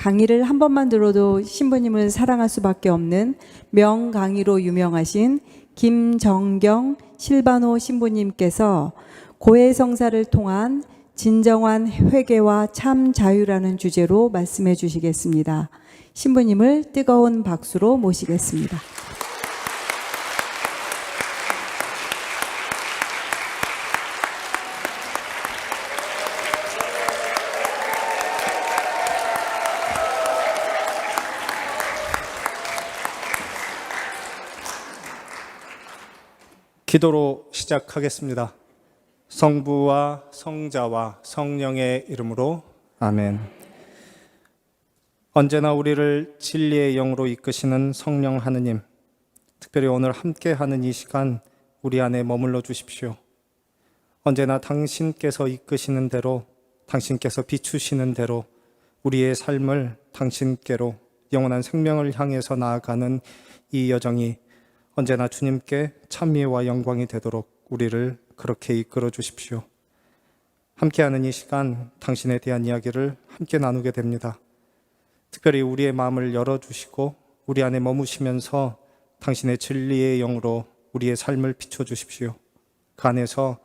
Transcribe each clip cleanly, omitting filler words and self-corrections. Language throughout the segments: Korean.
강의를 한 번만 들어도 신부님을 사랑할 수밖에 없는 명강의로 유명하신 김정경 실바노 신부님께서 고해성사를 통한 진정한 회개와 참 자유라는 주제로 말씀해 주시겠습니다. 신부님을 뜨거운 박수로 모시겠습니다. 기도로 시작하겠습니다. 성부와 성자와 성령의 이름으로 아멘. 언제나 우리를 진리의 영으로 이끄시는 성령 하느님, 특별히 오늘 함께하는 이 시간 우리 안에 머물러 주십시오. 언제나 당신께서 이끄시는 대로, 당신께서 비추시는 대로 우리의 삶을 당신께로 영원한 생명을 향해서 나아가는 이 여정이 언제나 주님께 찬미와 영광이 되도록 우리를 그렇게 이끌어 주십시오. 함께하는 이 시간 당신에 대한 이야기를 함께 나누게 됩니다. 특별히 우리의 마음을 열어주시고 우리 안에 머무시면서 당신의 진리의 영으로 우리의 삶을 비춰주십시오. 그 안에서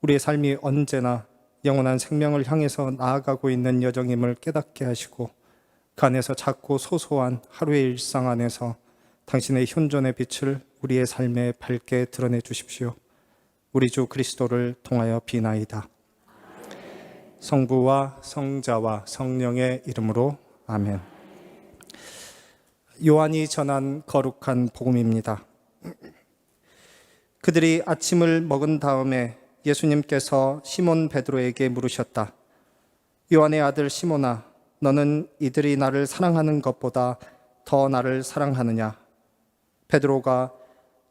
우리의 삶이 언제나 영원한 생명을 향해서 나아가고 있는 여정임을 깨닫게 하시고 그 안에서 작고 소소한 하루의 일상 안에서 당신의 현존의 빛을 우리의 삶에 밝게 드러내 주십시오. 우리 주 그리스도를 통하여 비나이다. 성부와 성자와 성령의 이름으로 아멘. 요한이 전한 거룩한 복음입니다. 그들이 아침을 먹은 다음에 예수님께서 시몬 베드로에게 물으셨다. 요한의 아들 시몬아, 너는 이들이 나를 사랑하는 것보다 더 나를 사랑하느냐? 베드로가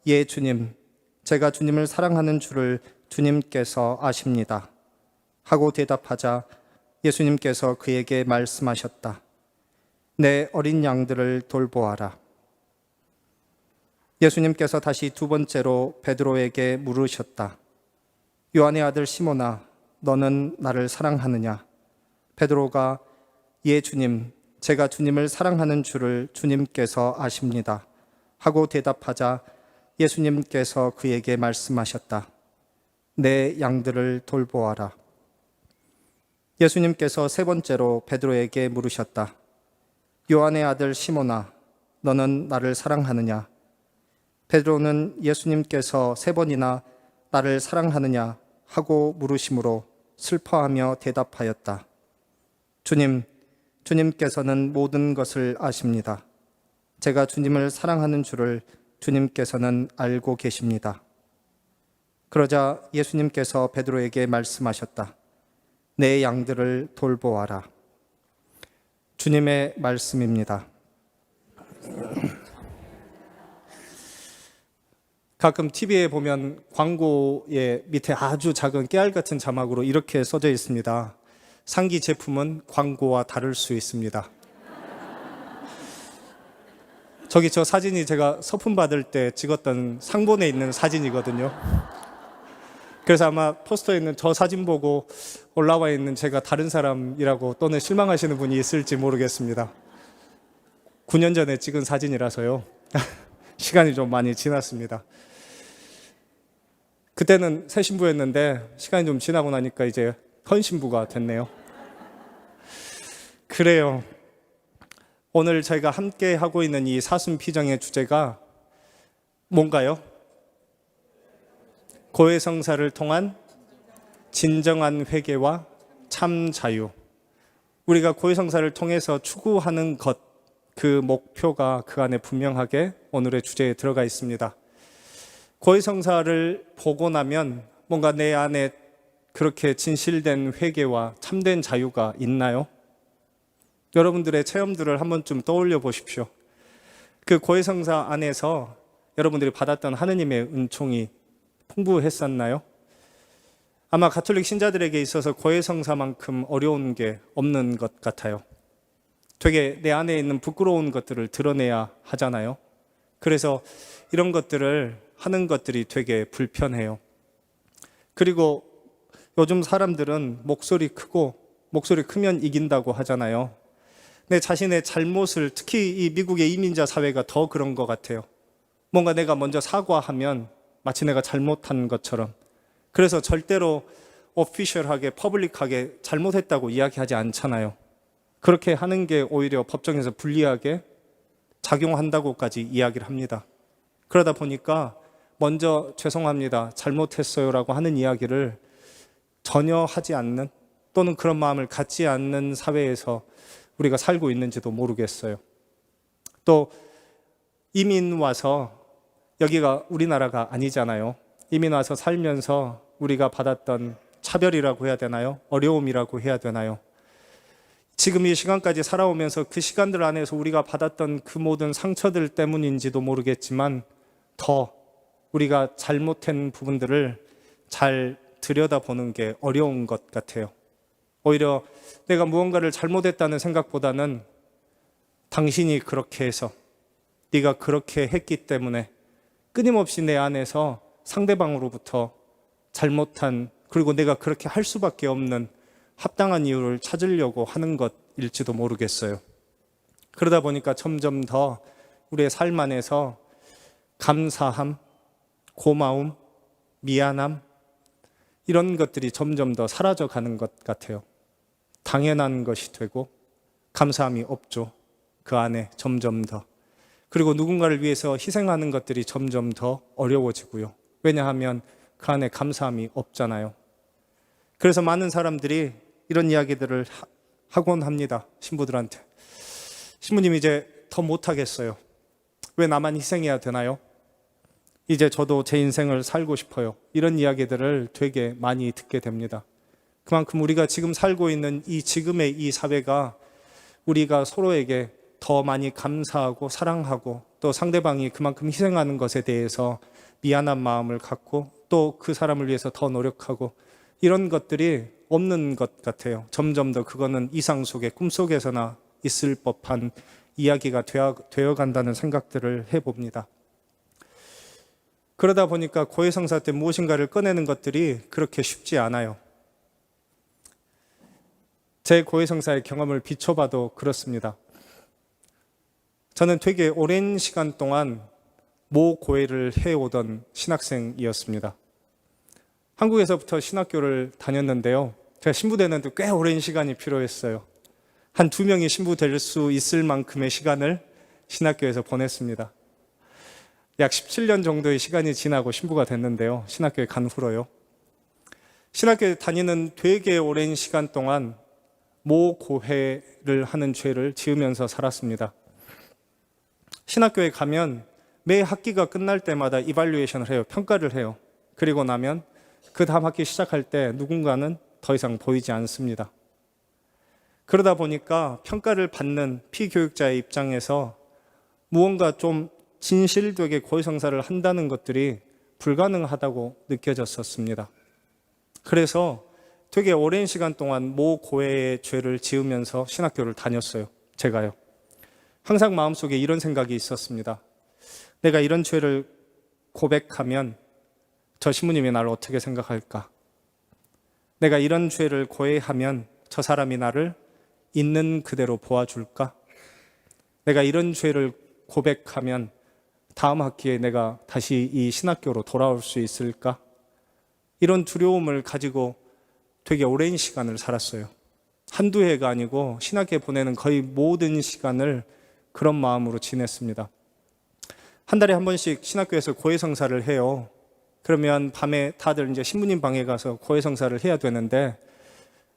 예 주님, 제가 주님을 사랑하는 줄을 주님께서 아십니다 하고 대답하자 예수님께서 그에게 말씀하셨다. 내 어린 양들을 돌보아라. 예수님께서 다시 두 번째로 베드로에게 물으셨다. 요한의 아들 시몬아, 너는 나를 사랑하느냐? 베드로가 예 주님, 제가 주님을 사랑하는 줄을 주님께서 아십니다 하고 대답하자 예수님께서 그에게 말씀하셨다. 내 양들을 돌보아라. 예수님께서 세 번째로 베드로에게 물으셨다. 요한의 아들 시몬아, 너는 나를 사랑하느냐? 베드로는 예수님께서 세 번이나 나를 사랑하느냐 하고 물으심으로 슬퍼하며 대답하였다. 주님, 주님께서는 모든 것을 아십니다. 제가 주님을 사랑하는 줄을 주님께서는 알고 계십니다. 그러자 예수님께서 베드로에게 말씀하셨다. 내 양들을 돌보아라. 주님의 말씀입니다. 가끔 TV에 보면 광고의 밑에 아주 작은 깨알 같은 자막으로 이렇게 써져 있습니다. 상기 제품은 광고와 다를 수 있습니다. 저기 저 사진이 제가 서품 받을 때 찍었던 상본에 있는 사진이거든요. 그래서 아마 포스터에 있는 저 사진 보고 올라와 있는 제가 다른 사람이라고 또는 실망하시는 분이 있을지 모르겠습니다. 9년 전에 찍은 사진이라서요. 시간이 좀 많이 지났습니다. 그때는 새 신부였는데 시간이 좀 지나고 나니까 이제 헌 신부가 됐네요. 그래요. 오늘 저희가 함께 하고 있는 이 사순피정의 주제가 뭔가요? 고해성사를 통한 진정한 회개와 참 자유. 우리가 고해성사를 통해서 추구하는 것, 그 목표가 그 안에 분명하게 오늘의 주제에 들어가 있습니다. 고해성사를 보고 나면 뭔가 내 안에 그렇게 진실된 회개와 참된 자유가 있나요? 여러분들의 체험들을 한 번쯤 떠올려 보십시오. 그 고해성사 안에서 여러분들이 받았던 하느님의 은총이 풍부했었나요? 아마 가톨릭 신자들에게 있어서 고해성사만큼 어려운 게 없는 것 같아요. 되게 내 안에 있는 부끄러운 것들을 드러내야 하잖아요. 그래서 이런 것들을 하는 것들이 되게 불편해요. 그리고 요즘 사람들은 목소리 크고 목소리 크면 이긴다고 하잖아요. 내 자신의 잘못을, 특히 이 미국의 이민자 사회가 더 그런 것 같아요. 뭔가 내가 먼저 사과하면 마치 내가 잘못한 것처럼. 그래서 절대로 오피셜하게, 퍼블릭하게 잘못했다고 이야기하지 않잖아요. 그렇게 하는 게 오히려 법정에서 불리하게 작용한다고까지 이야기를 합니다. 그러다 보니까 먼저 죄송합니다, 잘못했어요라고 하는 이야기를 전혀 하지 않는, 또는 그런 마음을 갖지 않는 사회에서 우리가 살고 있는지도 모르겠어요. 또 이민 와서, 여기가 우리나라가 아니잖아요. 이민 와서 살면서 우리가 받았던 차별이라고 해야 되나요? 어려움이라고 해야 되나요? 지금 이 시간까지 살아오면서 그 시간들 안에서 우리가 받았던 그 모든 상처들 때문인지도 모르겠지만 더 우리가 잘못한 부분들을 잘 들여다보는 게 어려운 것 같아요. 오히려 내가 무언가를 잘못했다는 생각보다는 당신이 그렇게 해서, 네가 그렇게 했기 때문에 끊임없이 내 안에서 상대방으로부터 잘못한, 그리고 내가 그렇게 할 수밖에 없는 합당한 이유를 찾으려고 하는 것일지도 모르겠어요. 그러다 보니까 점점 더 우리의 삶 안에서 감사함, 고마움, 미안함, 이런 것들이 점점 더 사라져가는 것 같아요. 당연한 것이 되고 감사함이 없죠. 그 안에 점점 더. 그리고 누군가를 위해서 희생하는 것들이 점점 더 어려워지고요. 왜냐하면 그 안에 감사함이 없잖아요. 그래서 많은 사람들이 이런 이야기들을 하곤 합니다. 신부들한테. 신부님, 이제 더 못하겠어요. 왜 나만 희생해야 되나요? 이제 저도 제 인생을 살고 싶어요. 이런 이야기들을 되게 많이 듣게 됩니다. 그만큼 우리가 지금 살고 있는 이 지금의 이 사회가 우리가 서로에게 더 많이 감사하고 사랑하고, 또 상대방이 그만큼 희생하는 것에 대해서 미안한 마음을 갖고, 또 그 사람을 위해서 더 노력하고, 이런 것들이 없는 것 같아요. 점점 더 그거는 이상 속에, 꿈속에서나 있을 법한 이야기가 되어 간다는 생각들을 해봅니다. 그러다 보니까 고해성사 때 무엇인가를 꺼내는 것들이 그렇게 쉽지 않아요. 제 고해성사의 경험을 비춰봐도 그렇습니다. 저는 되게 오랜 시간 동안 모고해를 해오던 신학생이었습니다. 한국에서부터 신학교를 다녔는데요. 제가 신부 되는데 꽤 오랜 시간이 필요했어요. 한 2명이 신부 될 수 있을 만큼의 시간을 신학교에서 보냈습니다. 약 17년 정도의 시간이 지나고 신부가 됐는데요. 신학교에 간 후로요. 신학교에 다니는 되게 오랜 시간 동안 모고해를 하는 죄를 지으면서 살았습니다. 신학교에 가면 매 학기가 끝날 때마다 이발루에이션을 해요. 평가를 해요. 그리고 나면 그 다음 학기 시작할 때 누군가는 더 이상 보이지 않습니다. 그러다 보니까 평가를 받는 피교육자의 입장에서 무언가 좀 진실되게 고해성사를 한다는 것들이 불가능하다고 느껴졌었습니다. 그래서 되게 오랜 시간 동안 모고해의 죄를 지으면서 신학교를 다녔어요. 제가요. 항상 마음속에 이런 생각이 있었습니다. 내가 이런 죄를 고백하면 저 신부님이 나를 어떻게 생각할까? 내가 이런 죄를 고해하면 저 사람이 나를 있는 그대로 보아줄까? 내가 이런 죄를 고백하면 다음 학기에 내가 다시 이 신학교로 돌아올 수 있을까? 이런 두려움을 가지고 되게 오랜 시간을 살았어요. 한두 해가 아니고 신학교에 보내는 거의 모든 시간을 그런 마음으로 지냈습니다. 한 달에 한 번씩 신학교에서 고해성사를 해요. 그러면 밤에 다들 이제 신부님 방에 가서 고해성사를 해야 되는데,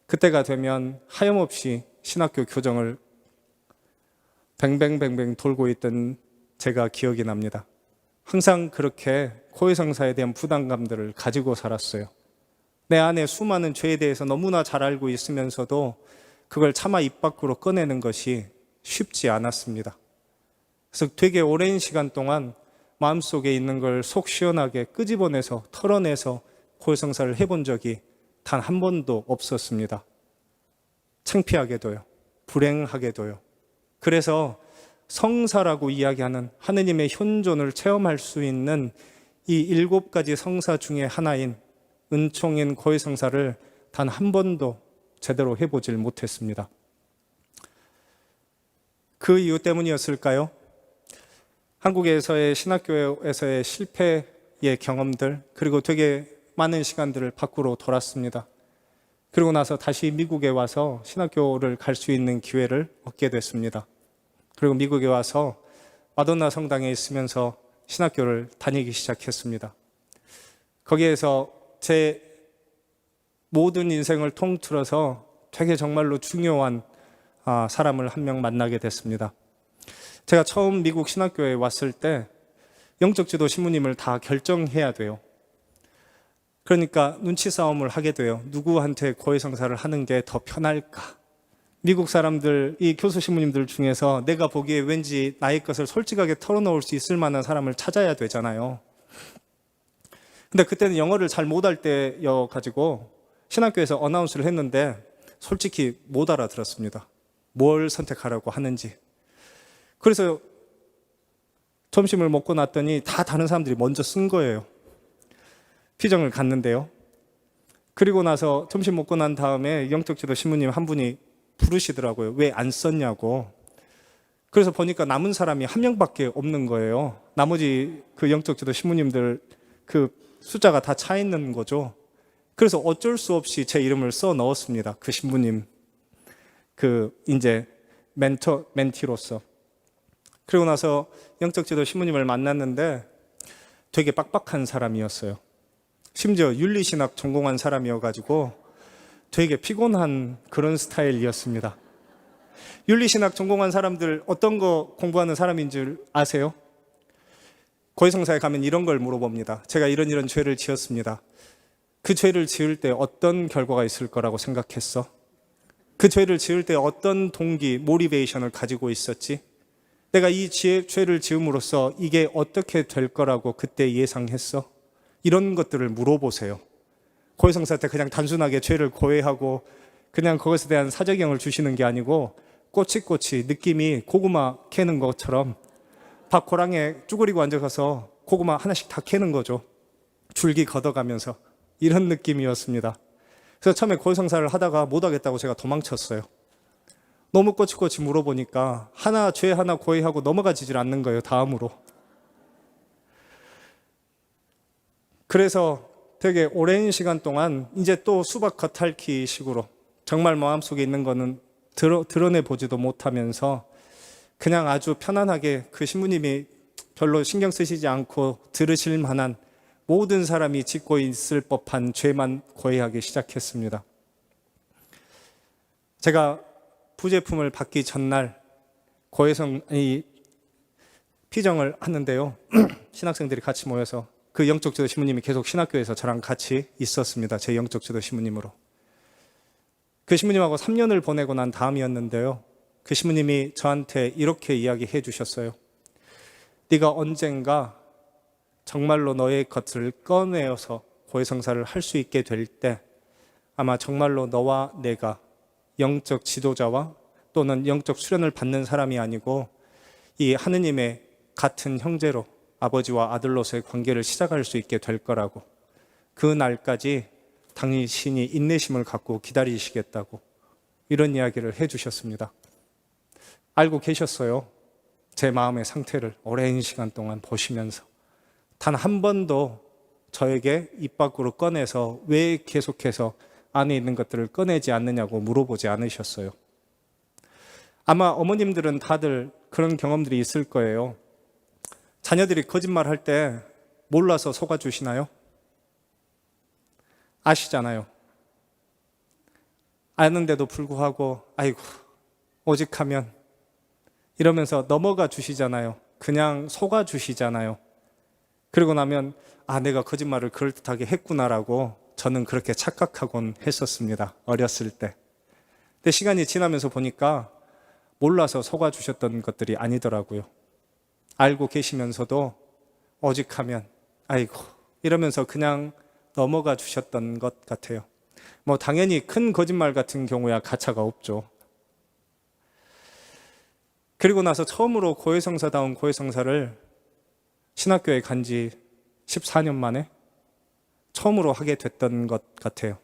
그때가 되면 하염없이 신학교 교정을 뱅뱅뱅뱅 돌고 있던 제가 기억이 납니다. 항상 그렇게 고해성사에 대한 부담감들을 가지고 살았어요. 내 안에 수많은 죄에 대해서 너무나 잘 알고 있으면서도 그걸 차마 입 밖으로 꺼내는 것이 쉽지 않았습니다. 그래서 되게 오랜 시간 동안 마음속에 있는 걸 속 시원하게 끄집어내서 털어내서 고해성사를 해본 적이 단 한 번도 없었습니다. 창피하게도요. 불행하게도요. 그래서 성사라고 이야기하는 하느님의 현존을 체험할 수 있는 이 7가지 성사 중에 하나인 은총인 고해성사를 단 한 번도 제대로 해보질 못했습니다. 그 이유 때문이었을까요? 한국에서의 신학교에서의 실패의 경험들, 그리고 되게 많은 시간들을 밖으로 돌았습니다. 그리고 나서 다시 미국에 와서 신학교를 갈 수 있는 기회를 얻게 됐습니다. 그리고 미국에 와서 마돈나 성당에 있으면서 신학교를 다니기 시작했습니다. 거기에서 제 모든 인생을 통틀어서 되게 정말로 중요한 사람을 한 명 만나게 됐습니다. 제가 처음 미국 신학교에 왔을 때 영적 지도 신부님을 다 결정해야 돼요. 그러니까 눈치 싸움을 하게 돼요. 누구한테 고해성사를 하는 게 더 편할까? 미국 사람들, 이 교수 신부님들 중에서 내가 보기에 왠지 나의 것을 솔직하게 털어놓을 수 있을 만한 사람을 찾아야 되잖아요. 근데 그때는 영어를 잘 못할 때여가지고 신학교에서 어나운스를 했는데 솔직히 못 알아들었습니다. 뭘 선택하라고 하는지. 그래서 점심을 먹고 났더니 다 다른 사람들이 먼저 쓴 거예요. 피정을 갔는데요. 그리고 나서 점심 먹고 난 다음에 영적 지도 신부님 한 분이 부르시더라고요. 왜 안 썼냐고. 그래서 보니까 남은 사람이 한 명밖에 없는 거예요. 나머지 그 영적 지도 신부님들 그 숫자가 다 차 있는 거죠. 그래서 어쩔 수 없이 제 이름을 써 넣었습니다. 그 신부님, 이제 멘티로서. 그리고 나서 영적 지도 신부님을 만났는데 되게 빡빡한 사람이었어요. 심지어 윤리신학 전공한 사람이어가지고 되게 피곤한 그런 스타일이었습니다. 윤리신학 전공한 사람들 어떤 거 공부하는 사람인 줄 아세요? 고해성사에 가면 이런 걸 물어봅니다. 제가 이런 죄를 지었습니다. 그 죄를 지을 때 어떤 결과가 있을 거라고 생각했어? 그 죄를 지을 때 어떤 동기, 모티베이션을 가지고 있었지? 내가 이 죄를 지음으로써 이게 어떻게 될 거라고 그때 예상했어? 이런 것들을 물어보세요. 고해성사 때 그냥 단순하게 죄를 고해하고 그냥 그것에 대한 사제경을 주시는 게 아니고 꼬치꼬치 느낌이 고구마 캐는 것처럼 밭고랑에 쭈그리고 앉아서 고구마 하나씩 다 캐는 거죠. 줄기 걷어가면서. 이런 느낌이었습니다. 그래서 처음에 고해성사를 하다가 못하겠다고 제가 도망쳤어요. 너무 꼬치꼬치 물어보니까 죄 하나 고해하고 넘어가지질 않는 거예요. 다음으로. 그래서 되게 오랜 시간 동안 이제 또 수박 겉핥기 식으로 정말 마음속에 있는 거는 드러내보지도 못하면서 그냥 아주 편안하게 그 신부님이 별로 신경 쓰시지 않고 들으실 만한 모든 사람이 짓고 있을 법한 죄만 고해하기 시작했습니다. 제가 부제품을 받기 전날 피정을 하는데요. 신학생들이 같이 모여서 그 영적 지도 신부님이 계속 신학교에서 저랑 같이 있었습니다. 제 영적 지도 신부님으로. 그 신부님하고 3년을 보내고 난 다음이었는데요. 그 신부님이 저한테 이렇게 이야기해 주셨어요. 네가 언젠가 정말로 너의 것을 꺼내어서 고해성사를 할 수 있게 될 때 아마 정말로 너와 내가 영적 지도자와 또는 영적 수련을 받는 사람이 아니고 이 하느님의 같은 형제로 아버지와 아들로서의 관계를 시작할 수 있게 될 거라고, 그 날까지 당신이 인내심을 갖고 기다리시겠다고 이런 이야기를 해주셨습니다. 알고 계셨어요. 제 마음의 상태를 오랜 시간 동안 보시면서 단 한 번도 저에게 입 밖으로 꺼내서 왜 계속해서 안에 있는 것들을 꺼내지 않느냐고 물어보지 않으셨어요. 아마 어머님들은 다들 그런 경험들이 있을 거예요. 자녀들이 거짓말 할 때 몰라서 속아주시나요? 아시잖아요. 아는데도 불구하고 아이고 오직하면 이러면서 넘어가 주시잖아요. 그냥 속아주시잖아요. 그러고 나면 내가 거짓말을 그럴듯하게 했구나라고 저는 그렇게 착각하곤 했었습니다. 어렸을 때. 근데 시간이 지나면서 보니까 몰라서 속아주셨던 것들이 아니더라고요. 알고 계시면서도 오직하면 아이고 이러면서 그냥 넘어가 주셨던 것 같아요. 당연히 큰 거짓말 같은 경우야 가차가 없죠. 그리고 나서 처음으로 고해성사다운 고해성사를 신학교에 간 지 14년 만에 처음으로 하게 됐던 것 같아요.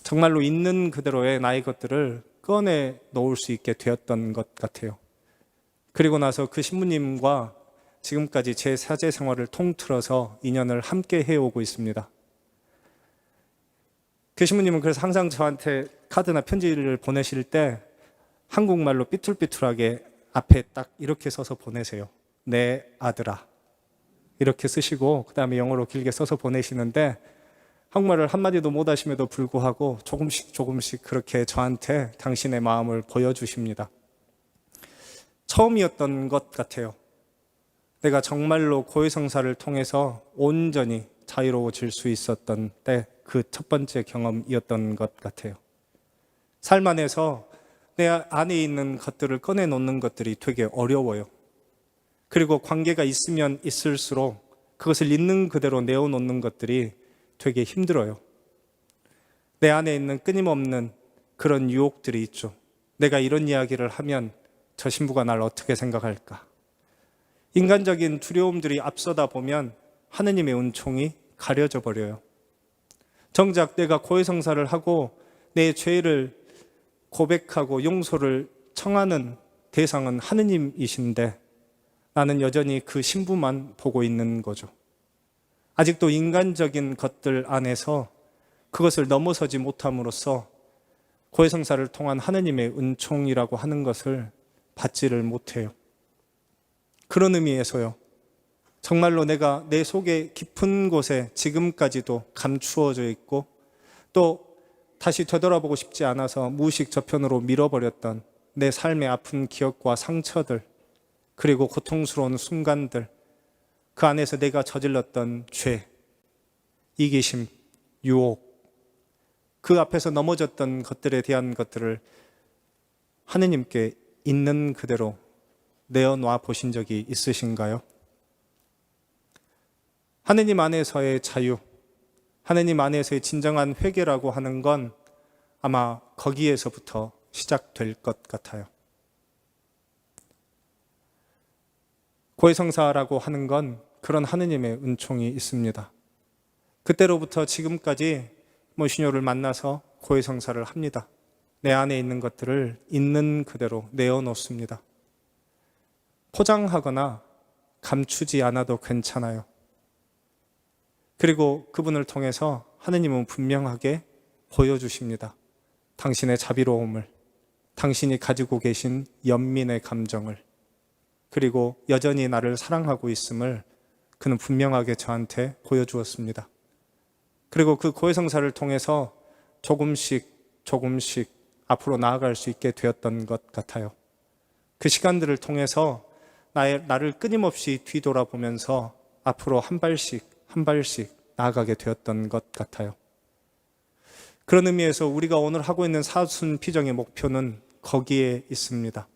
정말로 있는 그대로의 나의 것들을 꺼내 놓을 수 있게 되었던 것 같아요. 그리고 나서 그 신부님과 지금까지 제 사제 생활을 통틀어서 인연을 함께 해오고 있습니다. 그 신부님은 그래서 항상 저한테 카드나 편지를 보내실 때 한국말로 삐뚤삐뚤하게 앞에 딱 이렇게 써서 보내세요. 내 아들아. 이렇게 쓰시고 그 다음에 영어로 길게 써서 보내시는데 한국말을 한마디도 못 하심에도 불구하고 조금씩 그렇게 저한테 당신의 마음을 보여주십니다. 처음이었던 것 같아요. 내가 정말로 고해성사를 통해서 온전히 자유로워질 수 있었던 때 그 첫 번째 경험이었던 것 같아요. 삶 안에서 내 안에 있는 것들을 꺼내놓는 것들이 되게 어려워요. 그리고 관계가 있으면 있을수록 그것을 있는 그대로 내어놓는 것들이 되게 힘들어요. 내 안에 있는 끊임없는 그런 유혹들이 있죠. 내가 이런 이야기를 하면 저 신부가 날 어떻게 생각할까? 인간적인 두려움들이 앞서다 보면 하느님의 은총이 가려져 버려요. 정작 내가 고해성사를 하고 내 죄를 고백하고 용서를 청하는 대상은 하느님이신데 나는 여전히 그 신부만 보고 있는 거죠. 아직도 인간적인 것들 안에서 그것을 넘어서지 못함으로써 고해성사를 통한 하느님의 은총이라고 하는 것을 받지를 못해요. 그런 의미에서요. 정말로 내가 내 속에 깊은 곳에 지금까지도 감추어져 있고 또 다시 되돌아보고 싶지 않아서 무의식 저편으로 밀어버렸던 내 삶의 아픈 기억과 상처들, 그리고 고통스러운 순간들, 그 안에서 내가 저질렀던 죄, 이기심, 유혹, 그 앞에서 넘어졌던 것들에 대한 것들을 하느님께 있는 그대로 내어놔 보신 적이 있으신가요? 하느님 안에서의 자유, 하느님 안에서의 진정한 회개라고 하는 건 아마 거기에서부터 시작될 것 같아요. 고해성사라고 하는 건 그런 하느님의 은총이 있습니다. 그때로부터 지금까지 monsignor을 만나서 고해성사를 합니다. 내 안에 있는 것들을 있는 그대로 내어놓습니다. 포장하거나 감추지 않아도 괜찮아요. 그리고 그분을 통해서 하느님은 분명하게 보여주십니다. 당신의 자비로움을, 당신이 가지고 계신 연민의 감정을, 그리고 여전히 나를 사랑하고 있음을 그는 분명하게 저한테 보여주었습니다. 그리고 그 고해성사를 통해서 조금씩 앞으로 나아갈 수 있게 되었던 것 같아요. 그 시간들을 통해서 나를 끊임없이 뒤돌아보면서 앞으로 한 발씩 나아가게 되었던 것 같아요. 그런 의미에서 우리가 오늘 하고 있는 사순피정의 목표는 거기에 있습니다.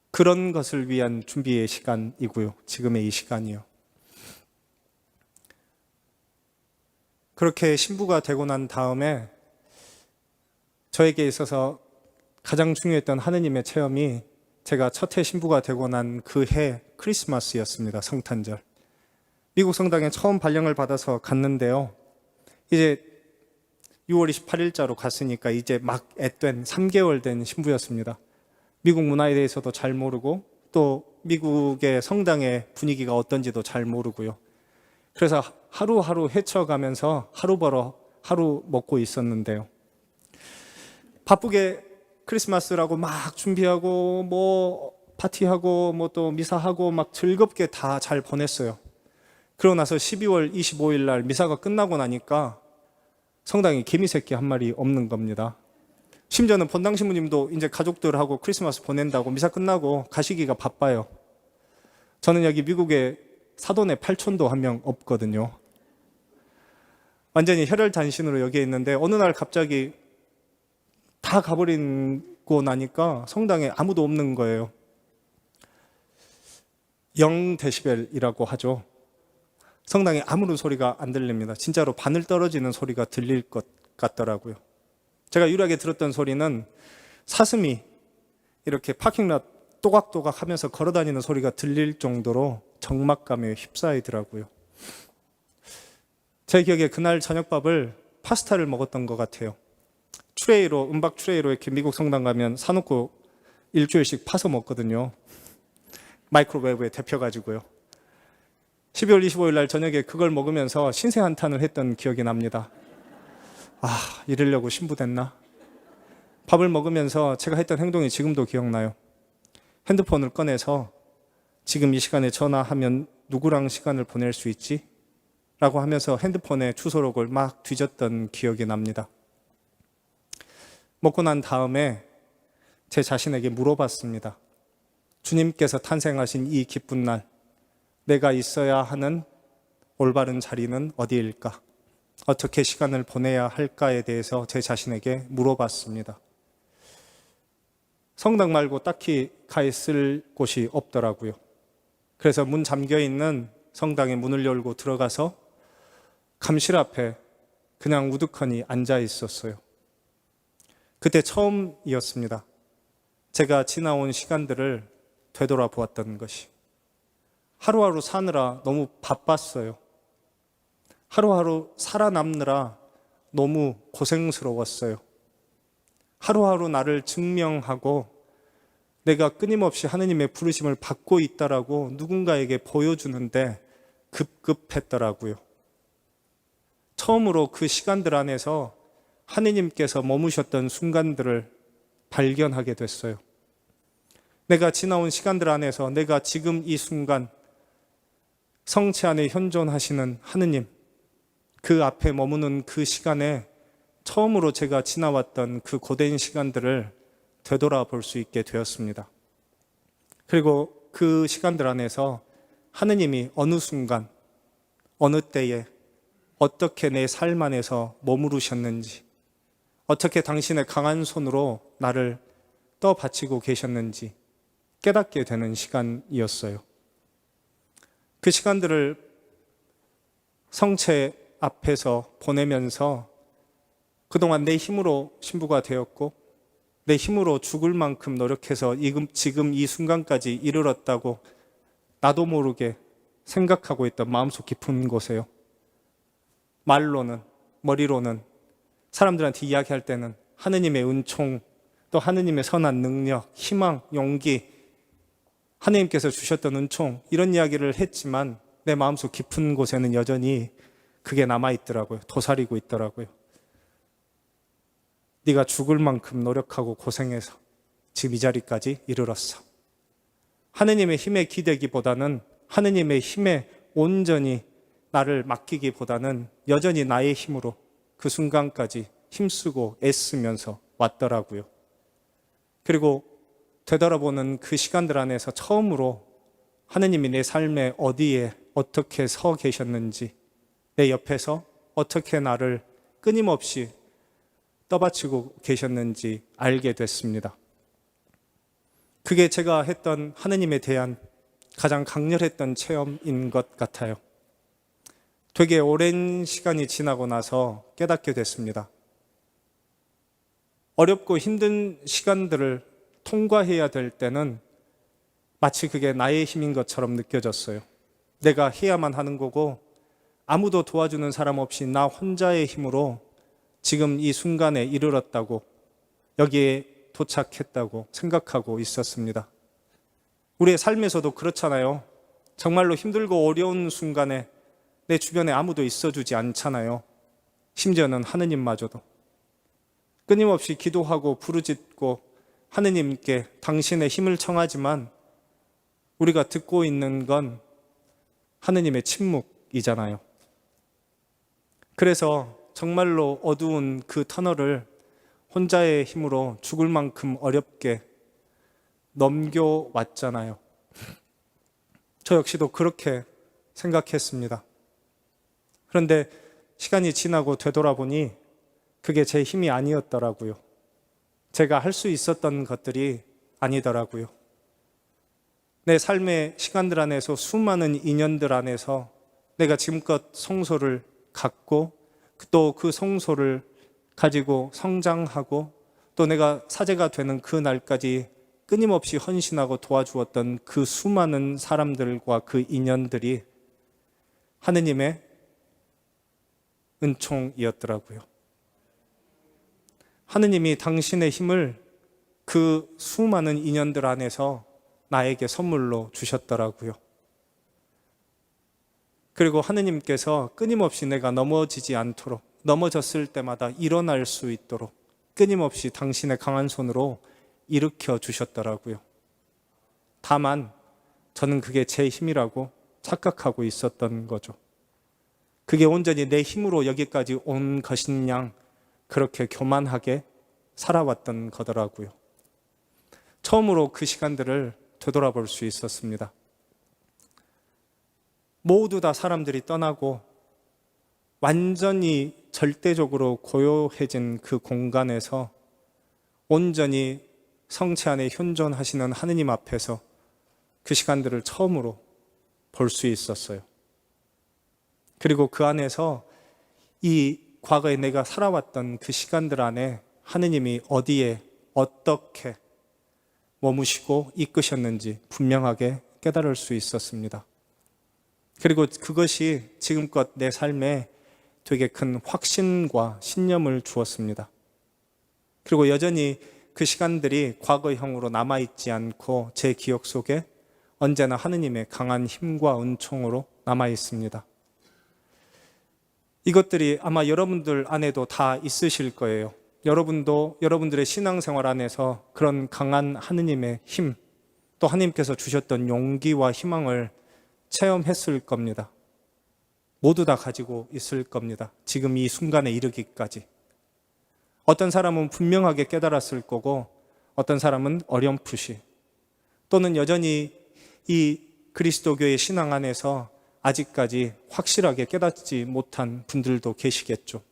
그런 것을 위한 준비의 시간이고요. 지금의 이 시간이요. 그렇게 신부가 되고 난 다음에 저에게 있어서 가장 중요했던 하느님의 체험이 제가 첫 해 신부가 되고 난 그 해 크리스마스였습니다. 성탄절. 미국 성당에 처음 발령을 받아서 갔는데요. 이제 6월 28일자로 갔으니까 이제 막 앳된 3개월 된 신부였습니다. 미국 문화에 대해서도 잘 모르고 또 미국의 성당의 분위기가 어떤지도 잘 모르고요. 그래서 하루하루 헤쳐가면서 하루 벌어 하루 먹고 있었는데요. 바쁘게 크리스마스라고 막 준비하고 뭐 파티하고 뭐 또 미사하고 막 즐겁게 다 잘 보냈어요. 그러고 나서 12월 25일 날 미사가 끝나고 나니까 성당에 개미 새끼 한 마리 없는 겁니다. 심지어는 본당 신부님도 이제 가족들하고 크리스마스 보낸다고 미사 끝나고 가시기가 바빠요. 저는 여기 미국에 사돈의 팔촌도 한 명 없거든요. 완전히 혈혈단신으로 여기에 있는데 어느 날 갑자기 다 가버리고 나니까 성당에 아무도 없는 거예요. 0데시벨이라고 하죠. 성당에 아무런 소리가 안 들립니다. 진짜로 바늘 떨어지는 소리가 들릴 것 같더라고요. 제가 유일하게 들었던 소리는 사슴이 이렇게 파킹lot 또각또각 하면서 걸어다니는 소리가 들릴 정도로 적막감에 휩싸이더라고요. 제 기억에 그날 저녁밥을 파스타를 먹었던 것 같아요. 트레이로, 은박 트레이로 이렇게 미국 성당 가면 사놓고 일주일씩 파서 먹거든요. 마이크로웨이브에 데펴가지고요. 12월 25일 날 저녁에 그걸 먹으면서 신세 한탄을 했던 기억이 납니다. 이러려고 신부됐나? 밥을 먹으면서 제가 했던 행동이 지금도 기억나요. 핸드폰을 꺼내서 지금 이 시간에 전화하면 누구랑 시간을 보낼 수 있지? 라고 하면서 핸드폰에 주소록을 막 뒤졌던 기억이 납니다. 먹고 난 다음에 제 자신에게 물어봤습니다. 주님께서 탄생하신 이 기쁜 날, 내가 있어야 하는 올바른 자리는 어디일까? 어떻게 시간을 보내야 할까에 대해서 제 자신에게 물어봤습니다. 성당 말고 딱히 가 있을 곳이 없더라고요. 그래서 문 잠겨 있는 성당에 문을 열고 들어가서 감실 앞에 그냥 우두커니 앉아 있었어요. 그때 처음이었습니다. 제가 지나온 시간들을 되돌아보았던 것이. 하루하루 사느라 너무 바빴어요. 하루하루 살아남느라 너무 고생스러웠어요. 하루하루 나를 증명하고 내가 끊임없이 하느님의 부르심을 받고 있다라고 누군가에게 보여주는데 급급했더라고요. 처음으로 그 시간들 안에서 하느님께서 머무셨던 순간들을 발견하게 됐어요. 내가 지나온 시간들 안에서 내가 지금 이 순간 성체 안에 현존하시는 하느님, 그 앞에 머무는 그 시간에 처음으로 제가 지나왔던 그 고된 시간들을 되돌아볼 수 있게 되었습니다. 그리고 그 시간들 안에서 하느님이 어느 순간, 어느 때에 어떻게 내 삶 안에서 머무르셨는지, 어떻게 당신의 강한 손으로 나를 떠받치고 계셨는지 깨닫게 되는 시간이었어요. 그 시간들을 성체 앞에서 보내면서 그동안 내 힘으로 신부가 되었고 내 힘으로 죽을 만큼 노력해서 지금 이 순간까지 이르렀다고 나도 모르게 생각하고 있던 마음속 깊은 곳에요. 말로는, 머리로는, 사람들한테 이야기할 때는 하느님의 은총, 또 하느님의 선한 능력, 희망, 용기, 하느님께서 주셨던 은총, 이런 이야기를 했지만 내 마음속 깊은 곳에는 여전히 그게 남아있더라고요. 도사리고 있더라고요. 네가 죽을 만큼 노력하고 고생해서 지금 이 자리까지 이르렀어. 하느님의 힘에 기대기보다는, 하느님의 힘에 온전히 나를 맡기기보다는 여전히 나의 힘으로 그 순간까지 힘쓰고 애쓰면서 왔더라고요. 그리고 되돌아보는 그 시간들 안에서 처음으로 하느님이 내 삶에 어디에 어떻게 서 계셨는지, 내 옆에서 어떻게 나를 끊임없이 떠받치고 계셨는지 알게 됐습니다. 그게 제가 했던 하느님에 대한 가장 강렬했던 체험인 것 같아요. 되게 오랜 시간이 지나고 나서 깨닫게 됐습니다. 어렵고 힘든 시간들을 통과해야 될 때는 마치 그게 나의 힘인 것처럼 느껴졌어요. 내가 해야만 하는 거고 아무도 도와주는 사람 없이 나 혼자의 힘으로 지금 이 순간에 이르렀다고, 여기에 도착했다고 생각하고 있었습니다. 우리의 삶에서도 그렇잖아요. 정말로 힘들고 어려운 순간에 내 주변에 아무도 있어주지 않잖아요. 심지어는 하느님마저도. 끊임없이 기도하고 부르짖고 하느님께 당신의 힘을 청하지만 우리가 듣고 있는 건 하느님의 침묵이잖아요. 그래서 정말로 어두운 그 터널을 혼자의 힘으로 죽을 만큼 어렵게 넘겨왔잖아요. 저 역시도 그렇게 생각했습니다. 그런데 시간이 지나고 되돌아보니 그게 제 힘이 아니었더라고요. 제가 할 수 있었던 것들이 아니더라고요. 내 삶의 시간들 안에서, 수많은 인연들 안에서 내가 지금껏 성소를 갖고 또 그 성소를 가지고 성장하고 또 내가 사제가 되는 그 날까지 끊임없이 헌신하고 도와주었던 그 수많은 사람들과 그 인연들이 하느님의 은총이었더라고요. 하느님이 당신의 힘을 그 수많은 인연들 안에서 나에게 선물로 주셨더라고요. 그리고 하느님께서 끊임없이 내가 넘어지지 않도록, 넘어졌을 때마다 일어날 수 있도록 끊임없이 당신의 강한 손으로 일으켜 주셨더라고요. 다만 저는 그게 제 힘이라고 착각하고 있었던 거죠. 그게 온전히 내 힘으로 여기까지 온 것인 양 그렇게 교만하게 살아왔던 거더라고요. 처음으로 그 시간들을 되돌아볼 수 있었습니다. 모두 다 사람들이 떠나고 완전히 절대적으로 고요해진 그 공간에서 온전히 성체 안에 현존하시는 하느님 앞에서 그 시간들을 처음으로 볼 수 있었어요. 그리고 그 안에서 이 과거에 내가 살아왔던 그 시간들 안에 하느님이 어디에 어떻게 머무시고 이끄셨는지 분명하게 깨달을 수 있었습니다. 그리고 그것이 지금껏 내 삶에 되게 큰 확신과 신념을 주었습니다. 그리고 여전히 그 시간들이 과거형으로 남아있지 않고 제 기억 속에 언제나 하느님의 강한 힘과 은총으로 남아있습니다. 이것들이 아마 여러분들 안에도 다 있으실 거예요. 여러분도 여러분들의 신앙생활 안에서 그런 강한 하느님의 힘, 또 하느님께서 주셨던 용기와 희망을 체험했을 겁니다. 모두 다 가지고 있을 겁니다. 지금 이 순간에 이르기까지. 어떤 사람은 분명하게 깨달았을 거고 어떤 사람은 어렴풋이, 또는 여전히 이 그리스도교의 신앙 안에서 아직까지 확실하게 깨닫지 못한 분들도 계시겠죠.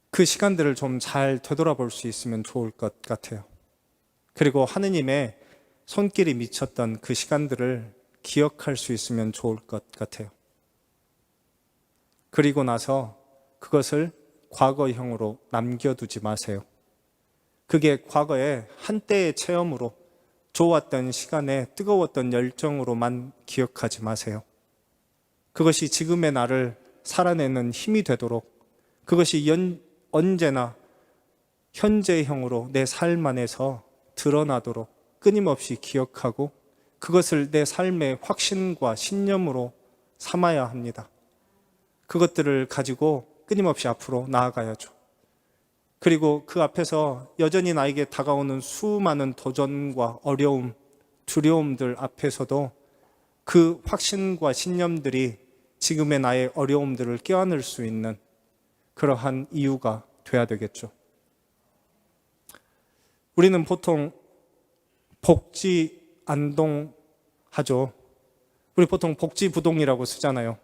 그 시간들을 좀 잘 되돌아볼 수 있으면 좋을 것 같아요. 그리고 하느님의 손길이 미쳤던 그 시간들을 기억할 수 있으면 좋을 것 같아요. 그리고 나서 그것을 과거형으로 남겨두지 마세요. 그게 과거의 한때의 체험으로 좋았던 시간에 뜨거웠던 열정으로만 기억하지 마세요. 그것이 지금의 나를 살아내는 힘이 되도록, 그것이 언제나 현재형으로 내 삶 안에서 드러나도록 끊임없이 기억하고 그것을 내 삶의 확신과 신념으로 삼아야 합니다. 그것들을 가지고 끊임없이 앞으로 나아가야죠. 그리고 그 앞에서 여전히 나에게 다가오는 수많은 도전과 어려움, 두려움들 앞에서도 그 확신과 신념들이 지금의 나의 어려움들을 껴안을 수 있는 그러한 이유가 돼야 되겠죠. 우리는 보통 복지 안동하죠. 우리 보통 복지부동이라고 쓰잖아요.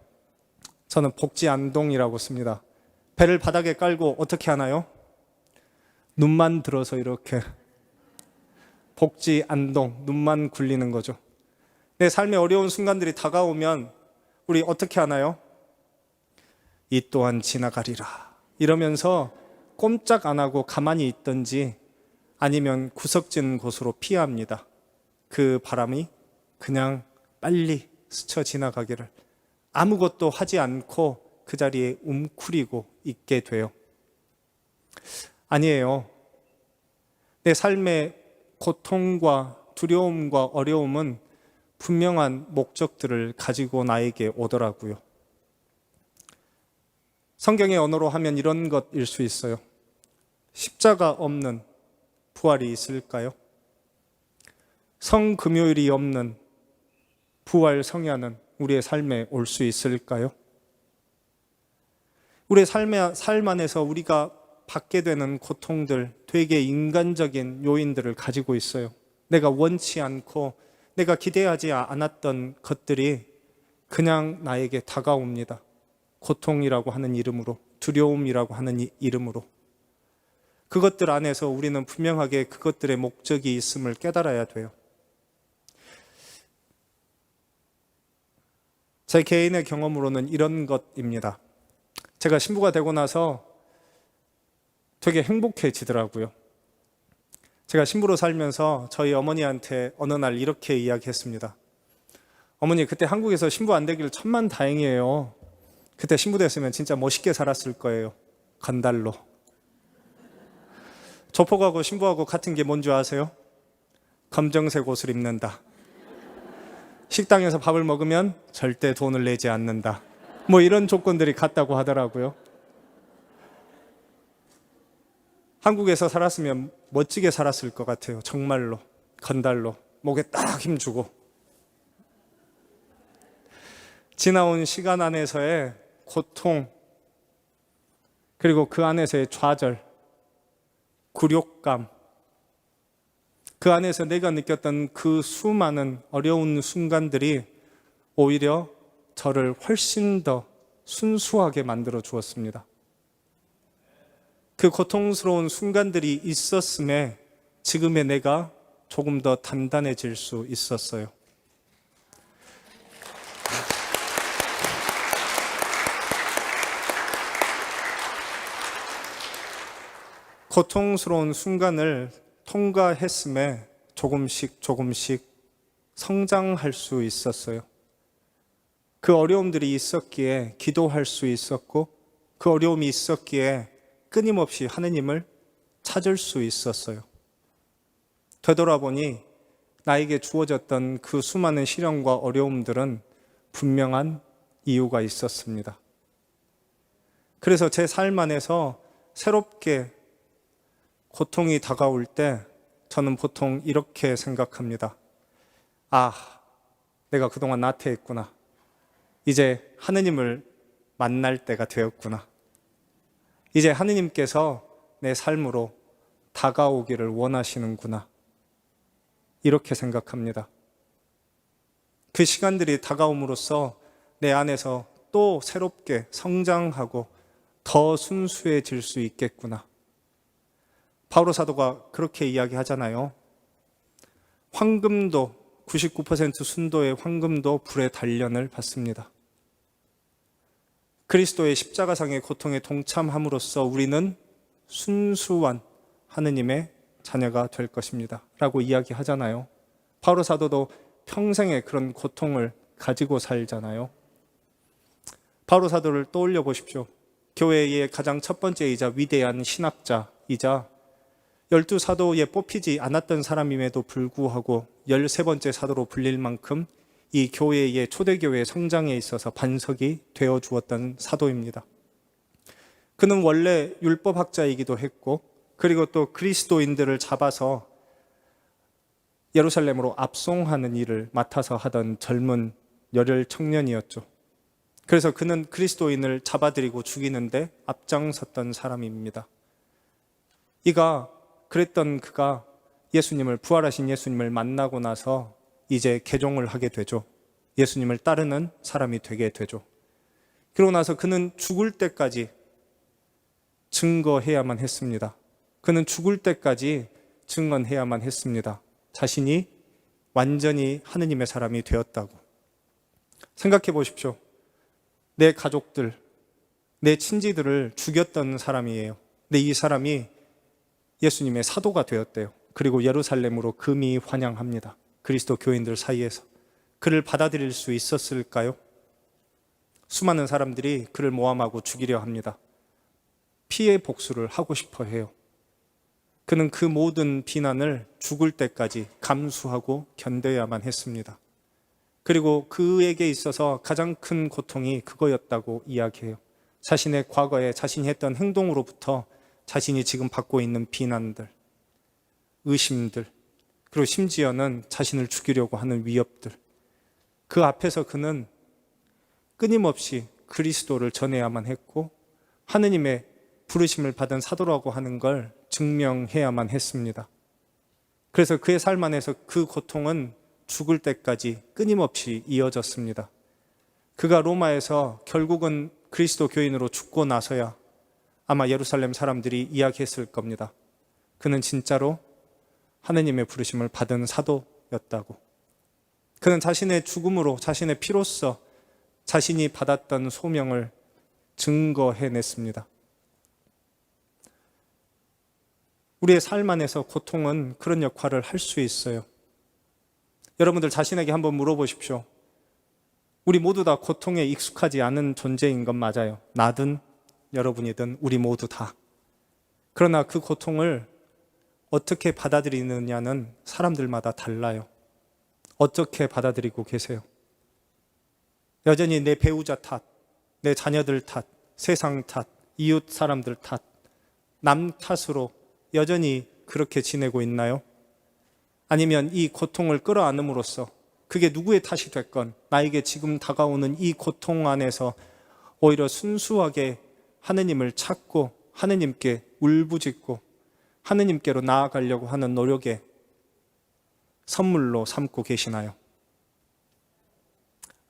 저는 복지안동이라고 씁니다. 배를 바닥에 깔고 어떻게 하나요? 눈만 들어서 이렇게 복지안동, 눈만 굴리는 거죠. 내 삶의 어려운 순간들이 다가오면 우리 어떻게 하나요? 이 또한 지나가리라 이러면서 꼼짝 안 하고 가만히 있든지 아니면 구석진 곳으로 피합니다. 그 바람이 그냥 빨리 스쳐 지나가기를, 아무것도 하지 않고 그 자리에 웅크리고 있게 돼요. 아니에요. 내 삶의 고통과 두려움과 어려움은 분명한 목적들을 가지고 나에게 오더라고요. 성경의 언어로 하면 이런 것일 수 있어요. 십자가 없는 부활이 있을까요? 성금요일이 없는 부활 성야는 우리의 삶에 올 수 있을까요? 우리의 삶 안에서 우리가 받게 되는 고통들, 되게 인간적인 요인들을 가지고 있어요. 내가 원치 않고 내가 기대하지 않았던 것들이 그냥 나에게 다가옵니다. 고통이라고 하는 이름으로, 두려움이라고 하는 이름으로. 그것들 안에서 우리는 분명하게 그것들의 목적이 있음을 깨달아야 돼요. 제 개인의 경험으로는 이런 것입니다. 제가 신부가 되고 나서 되게 행복해지더라고요. 제가 신부로 살면서 저희 어머니한테 어느 날 이렇게 이야기했습니다. 어머니, 그때 한국에서 신부 안 되길 천만 다행이에요. 그때 신부 됐으면 진짜 멋있게 살았을 거예요. 건달로. 조폭하고 신부하고 같은 게 뭔지 아세요? 검정색 옷을 입는다. 식당에서 밥을 먹으면 절대 돈을 내지 않는다. 뭐 이런 조건들이 같다고 하더라고요. 한국에서 살았으면 멋지게 살았을 것 같아요. 정말로 건달로 목에 딱 힘주고. 지나온 시간 안에서의 고통, 그리고 그 안에서의 좌절, 굴욕감, 그 안에서 내가 느꼈던 그 수많은 어려운 순간들이 오히려 저를 훨씬 더 순수하게 만들어 주었습니다. 그 고통스러운 순간들이 있었음에 지금의 내가 조금 더 단단해질 수 있었어요. 고통스러운 순간을 통과했음에 조금씩 성장할 수 있었어요. 그 어려움들이 있었기에 기도할 수 있었고, 그 어려움이 있었기에 끊임없이 하느님을 찾을 수 있었어요. 되돌아보니 나에게 주어졌던 그 수많은 시련과 어려움들은 분명한 이유가 있었습니다. 그래서 제 삶 안에서 새롭게 고통이 다가올 때 저는 보통 이렇게 생각합니다. 아, 내가 그동안 나태했구나. 이제 하느님을 만날 때가 되었구나. 이제 하느님께서 내 삶으로 다가오기를 원하시는구나. 이렇게 생각합니다. 그 시간들이 다가옴으로써 내 안에서 또 새롭게 성장하고 더 순수해질 수 있겠구나. 바오로 사도가 그렇게 이야기하잖아요. 황금도 99% 순도의 황금도 불의 단련을 받습니다. 그리스도의 십자가상의 고통에 동참함으로써 우리는 순수한 하느님의 자녀가 될 것입니다 라고 이야기하잖아요. 바오로 사도도 평생의 그런 고통을 가지고 살잖아요. 바오로 사도를 떠올려 보십시오. 교회의 가장 첫 번째이자 위대한 신학자이자 12사도에 뽑히지 않았던 사람임에도 불구하고 13번째 사도로 불릴 만큼 이 교회의 초대교회의 성장에 있어서 반석이 되어 주었던 사도입니다. 그는 원래 율법학자이기도 했고, 그리고 또 그리스도인들을 잡아서 예루살렘으로 압송하는 일을 맡아서 하던 젊은 열혈 청년이었죠. 그래서 그는 그리스도인을 잡아들이고 죽이는데 앞장섰던 사람입니다. 그랬던 그가 부활하신 예수님을 만나고 나서 이제 개종을 하게 되죠. 예수님을 따르는 사람이 되게 되죠. 그러고 나서 그는 죽을 때까지 증거해야만 했습니다. 그는 죽을 때까지 증언해야만 했습니다. 자신이 완전히 하느님의 사람이 되었다고. 생각해 보십시오. 내 가족들, 내 친지들을 죽였던 사람이에요. 근데 이 사람이 예수님의 사도가 되었대요. 그리고 예루살렘으로 금이 환영합니다. 그리스도 교인들 사이에서. 그를 받아들일 수 있었을까요? 수많은 사람들이 그를 모함하고 죽이려 합니다. 피해 복수를 하고 싶어 해요. 그는 그 모든 비난을 죽을 때까지 감수하고 견뎌야만 했습니다. 그리고 그에게 있어서 가장 큰 고통이 그거였다고 이야기해요. 자신의 과거에 자신이 했던 행동으로부터 자신이 지금 받고 있는 비난들, 의심들, 그리고 심지어는 자신을 죽이려고 하는 위협들, 그 앞에서 그는 끊임없이 그리스도를 전해야만 했고 하느님의 부르심을 받은 사도라고 하는 걸 증명해야만 했습니다. 그래서 그의 삶 안에서 그 고통은 죽을 때까지 끊임없이 이어졌습니다. 그가 로마에서 결국은 그리스도 교인으로 죽고 나서야 아마 예루살렘 사람들이 이야기했을 겁니다. 그는 진짜로 하느님의 부르심을 받은 사도였다고. 그는 자신의 죽음으로, 자신의 피로써 자신이 받았던 소명을 증거해냈습니다. 우리의 삶 안에서 고통은 그런 역할을 할 수 있어요. 여러분들 자신에게 한번 물어보십시오. 우리 모두 다 고통에 익숙하지 않은 존재인 건 맞아요. 나든 여러분이든 우리 모두 다. 그러나 그 고통을 어떻게 받아들이느냐는 사람들마다 달라요. 어떻게 받아들이고 계세요? 여전히 내 배우자 탓, 내 자녀들 탓, 세상 탓, 이웃 사람들 탓, 남 탓으로 여전히 그렇게 지내고 있나요? 아니면 이 고통을 끌어안음으로써 그게 누구의 탓이 됐건 나에게 지금 다가오는 이 고통 안에서 오히려 순수하게 하느님을 찾고 하느님께 울부짖고 하느님께로 나아가려고 하는 노력에 선물로 삼고 계시나요?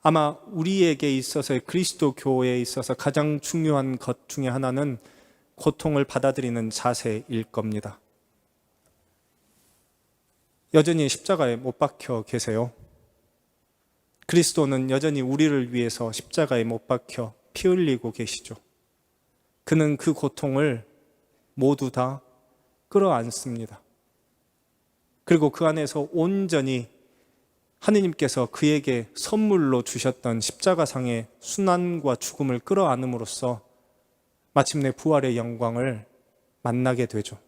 아마 우리에게 있어서의 그리스도 교회에 있어서 가장 중요한 것 중에 하나는 고통을 받아들이는 자세일 겁니다. 여전히 십자가에 못 박혀 계세요. 그리스도는 여전히 우리를 위해서 십자가에 못 박혀 피 흘리고 계시죠. 그는 그 고통을 모두 다 끌어안습니다. 그리고 그 안에서 온전히 하느님께서 그에게 선물로 주셨던 십자가상의 순환과 죽음을 끌어안음으로써 마침내 부활의 영광을 만나게 되죠.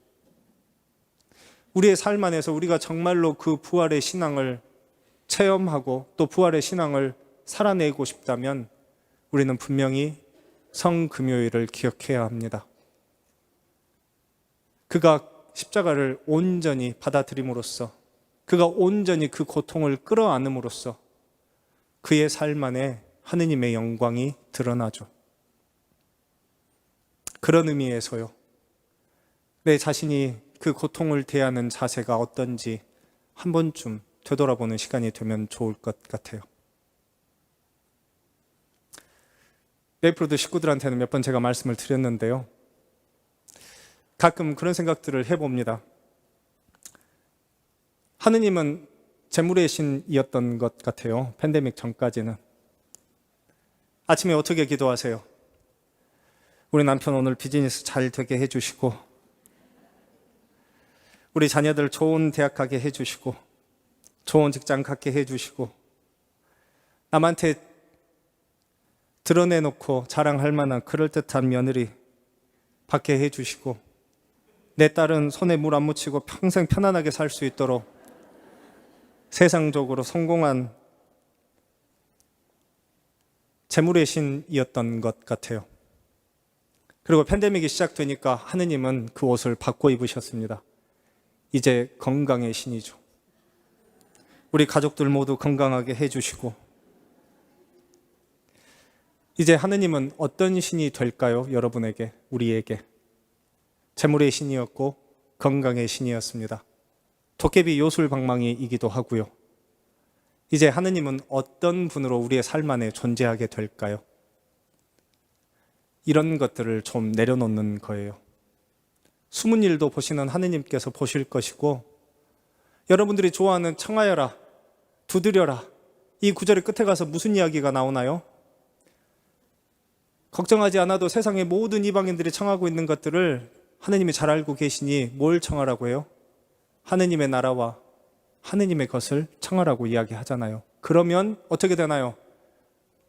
우리의 삶 안에서 우리가 정말로 그 부활의 신앙을 체험하고 또 부활의 신앙을 살아내고 싶다면 우리는 분명히 성금요일을 기억해야 합니다. 그가 십자가를 온전히 받아들임으로써 그가 온전히 그 고통을 끌어안음으로써 그의 삶 안에 하느님의 영광이 드러나죠. 그런 의미에서요, 내 자신이 그 고통을 대하는 자세가 어떤지 한 번쯤 되돌아보는 시간이 되면 좋을 것 같아요. 레이프로드 식구들한테는 몇 번 제가 말씀을 드렸는데요, 가끔 그런 생각들을 해봅니다. 하느님은 재물의 신이었던 것 같아요. 팬데믹 전까지는. 아침에 어떻게 기도하세요? 우리 남편 오늘 비즈니스 잘 되게 해주시고, 우리 자녀들 좋은 대학 가게 해주시고, 좋은 직장 갖게 해주시고, 남한테 드러내놓고 자랑할 만한 그럴듯한 며느리 받게 해주시고, 내 딸은 손에 물 안 묻히고 평생 편안하게 살 수 있도록 세상적으로 성공한 재물의 신이었던 것 같아요. 그리고 팬데믹이 시작되니까 하느님은 그 옷을 바꿔 입으셨습니다. 이제 건강의 신이죠. 우리 가족들 모두 건강하게 해주시고, 이제 하느님은 어떤 신이 될까요? 여러분에게, 우리에게. 재물의 신이었고 건강의 신이었습니다. 도깨비 요술방망이이기도 하고요. 이제 하느님은 어떤 분으로 우리의 삶 안에 존재하게 될까요? 이런 것들을 좀 내려놓는 거예요. 숨은 일도 보시는 하느님께서 보실 것이고, 여러분들이 좋아하는 청하여라, 두드려라, 이 구절의 끝에 가서 무슨 이야기가 나오나요? 걱정하지 않아도 세상의 모든 이방인들이 청하고 있는 것들을 하느님이 잘 알고 계시니 뭘 청하라고 해요? 하느님의 나라와 하느님의 것을 청하라고 이야기하잖아요. 그러면 어떻게 되나요?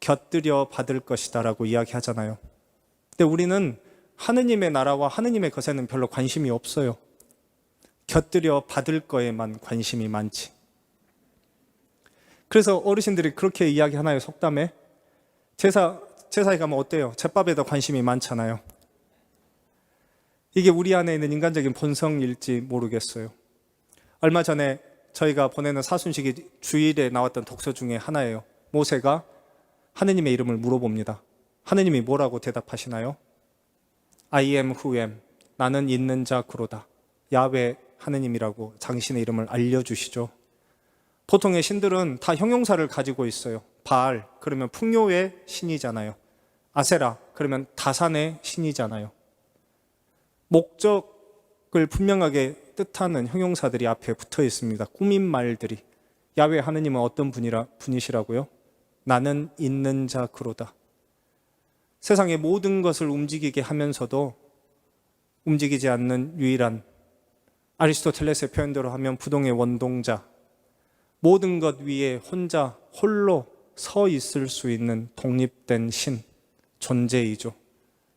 곁들여 받을 것이다 라고 이야기하잖아요. 근데 우리는 하느님의 나라와 하느님의 것에는 별로 관심이 없어요. 곁들여 받을 거에만 관심이 많지. 그래서 어르신들이 그렇게 이야기하나요? 속담에 제사에 가면 어때요? 제밥에 더 관심이 많잖아요. 이게 우리 안에 있는 인간적인 본성일지 모르겠어요. 얼마 전에 저희가 보내는 사순식이 주일에 나왔던 독서 중에 하나예요. 모세가 하느님의 이름을 물어봅니다. 하느님이 뭐라고 대답하시나요? I am who am. 나는 있는 자 그로다. 야훼 하느님이라고 당신의 이름을 알려주시죠. 보통의 신들은 다 형용사를 가지고 있어요. 바알, 그러면 풍요의 신이잖아요. 아세라, 그러면 다산의 신이잖아요. 목적을 분명하게 뜻하는 형용사들이 앞에 붙어 있습니다. 꾸민 말들이. 야훼 하느님은 어떤 분이시라고요? 나는 있는 자 그로다. 세상의 모든 것을 움직이게 하면서도 움직이지 않는 유일한, 아리스토텔레스의 표현대로 하면 부동의 원동자, 모든 것 위에 혼자 홀로 서 있을 수 있는 독립된 신, 존재이죠.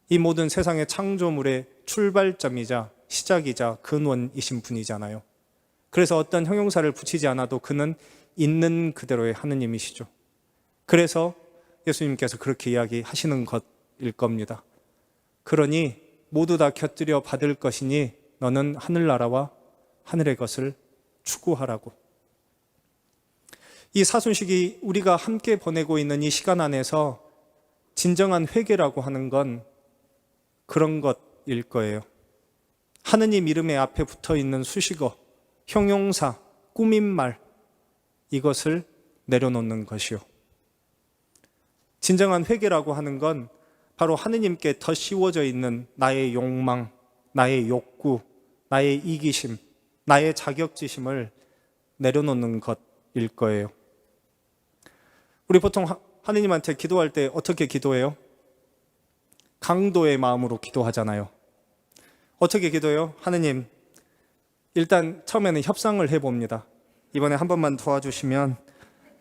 이 모든 세상의 창조물의 출발점이자 시작이자 근원이신 분이잖아요. 그래서 어떤 형용사를 붙이지 않아도 그는 있는 그대로의 하느님이시죠. 그래서 예수님께서 그렇게 이야기하시는 것일 겁니다. 그러니 모두 다 곁들여 받을 것이니 너는 하늘나라와 하늘의 것을 추구하라고. 이 사순식이 우리가 함께 보내고 있는 이 시간 안에서 진정한 회개라고 하는 건 그런 것일 거예요. 하느님 이름의 앞에 붙어 있는 수식어, 형용사, 꾸민말, 이것을 내려놓는 것이요. 진정한 회개라고 하는 건 바로 하느님께 더 씌워져 있는 나의 욕망, 나의 욕구, 나의 이기심, 나의 자격지심을 내려놓는 것일 거예요. 우리 보통 하느님한테 기도할 때 어떻게 기도해요? 강도의 마음으로 기도하잖아요. 어떻게 기도해요? 하느님, 일단 처음에는 협상을 해봅니다. 이번에 한 번만 도와주시면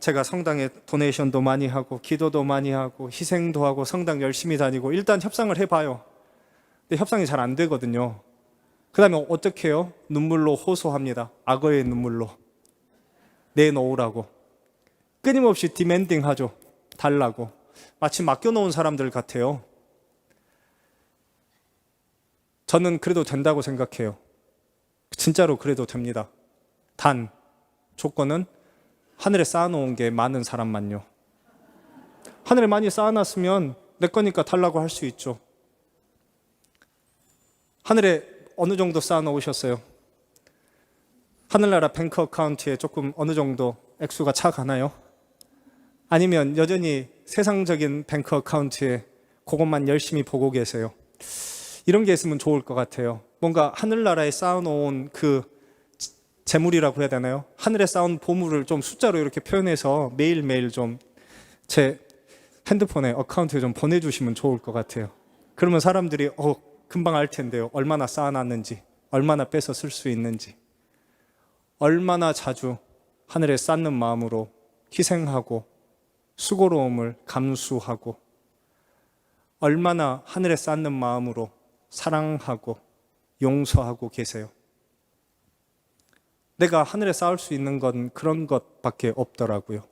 제가 성당에 도네이션도 많이 하고 기도도 많이 하고 희생도 하고 성당 열심히 다니고 일단 협상을 해봐요. 근데 협상이 잘 안 되거든요. 그 다음에 어떻게 해요? 눈물로 호소합니다. 악어의 눈물로 내놓으라고. 끊임없이 디맨딩 하죠. 달라고. 마치 맡겨놓은 사람들 같아요. 저는 그래도 된다고 생각해요. 진짜로 그래도 됩니다. 단 조건은 하늘에 쌓아놓은 게 많은 사람만요. 하늘에 많이 쌓아놨으면 내 거니까 달라고 할 수 있죠. 하늘에 어느 정도 쌓아놓으셨어요? 하늘나라 뱅크 어카운트에 조금 어느 정도 액수가 차가나요? 아니면 여전히 세상적인 뱅크 어카운트에 그것만 열심히 보고 계세요? 이런 게 있으면 좋을 것 같아요. 뭔가 하늘나라에 쌓아놓은 그 재물이라고 해야 되나요? 하늘에 쌓은 보물을 좀 숫자로 이렇게 표현해서 매일매일 좀 제 핸드폰에 어카운트에 좀 보내주시면 좋을 것 같아요. 그러면 사람들이 금방 알 텐데요. 얼마나 쌓아놨는지, 얼마나 빼서 쓸 수 있는지, 얼마나 자주 하늘에 쌓는 마음으로 희생하고 수고로움을 감수하고, 얼마나 하늘에 쌓는 마음으로 사랑하고 용서하고 계세요. 내가 하늘에 쌓을 수 있는 건 그런 것밖에 없더라고요.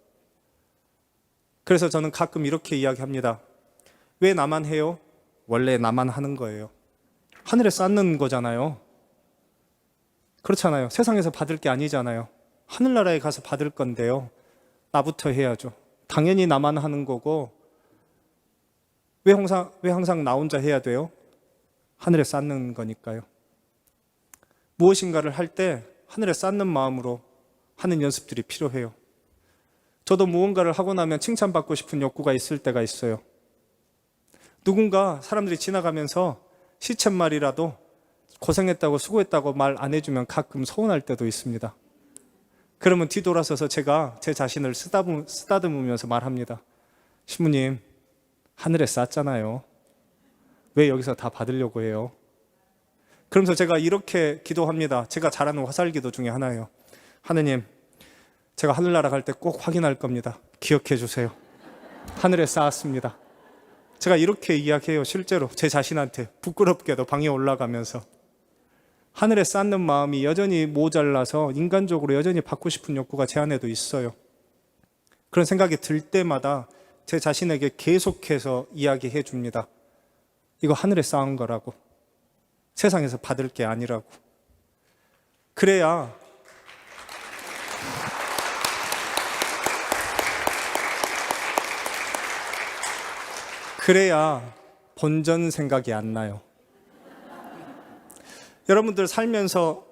그래서 저는 가끔 이렇게 이야기합니다. 왜 나만 해요? 원래 나만 하는 거예요. 하늘에 쌓는 거잖아요. 그렇잖아요. 세상에서 받을 게 아니잖아요. 하늘나라에 가서 받을 건데요. 나부터 해야죠. 당연히 나만 하는 거고, 왜 항상 나 혼자 해야 돼요? 하늘에 쌓는 거니까요. 무엇인가를 할 때 하늘에 쌓는 마음으로 하는 연습들이 필요해요. 저도 무언가를 하고 나면 칭찬받고 싶은 욕구가 있을 때가 있어요. 누군가 사람들이 지나가면서 시쳇말이라도 고생했다고 수고했다고 말 안 해주면 가끔 서운할 때도 있습니다. 그러면 뒤돌아서서 제가 제 자신을 쓰다듬으면서 말합니다. 신부님, 하늘에 쌓았잖아요. 왜 여기서 다 받으려고 해요? 그러면서 제가 이렇게 기도합니다. 제가 잘하는 화살기도 중에 하나예요. 하느님, 제가 하늘나라 갈 때 꼭 확인할 겁니다. 기억해 주세요. 하늘에 쌓았습니다. 제가 이렇게 이야기해요. 실제로 제 자신한테 부끄럽게도 방에 올라가면서. 하늘에 쌓는 마음이 여전히 모자라서 인간적으로 여전히 받고 싶은 욕구가 제 안에도 있어요. 그런 생각이 들 때마다 제 자신에게 계속해서 이야기해 줍니다. 이거 하늘에 쌓은 거라고. 세상에서 받을 게 아니라고. 그래야 본전 생각이 안 나요. 여러분들 살면서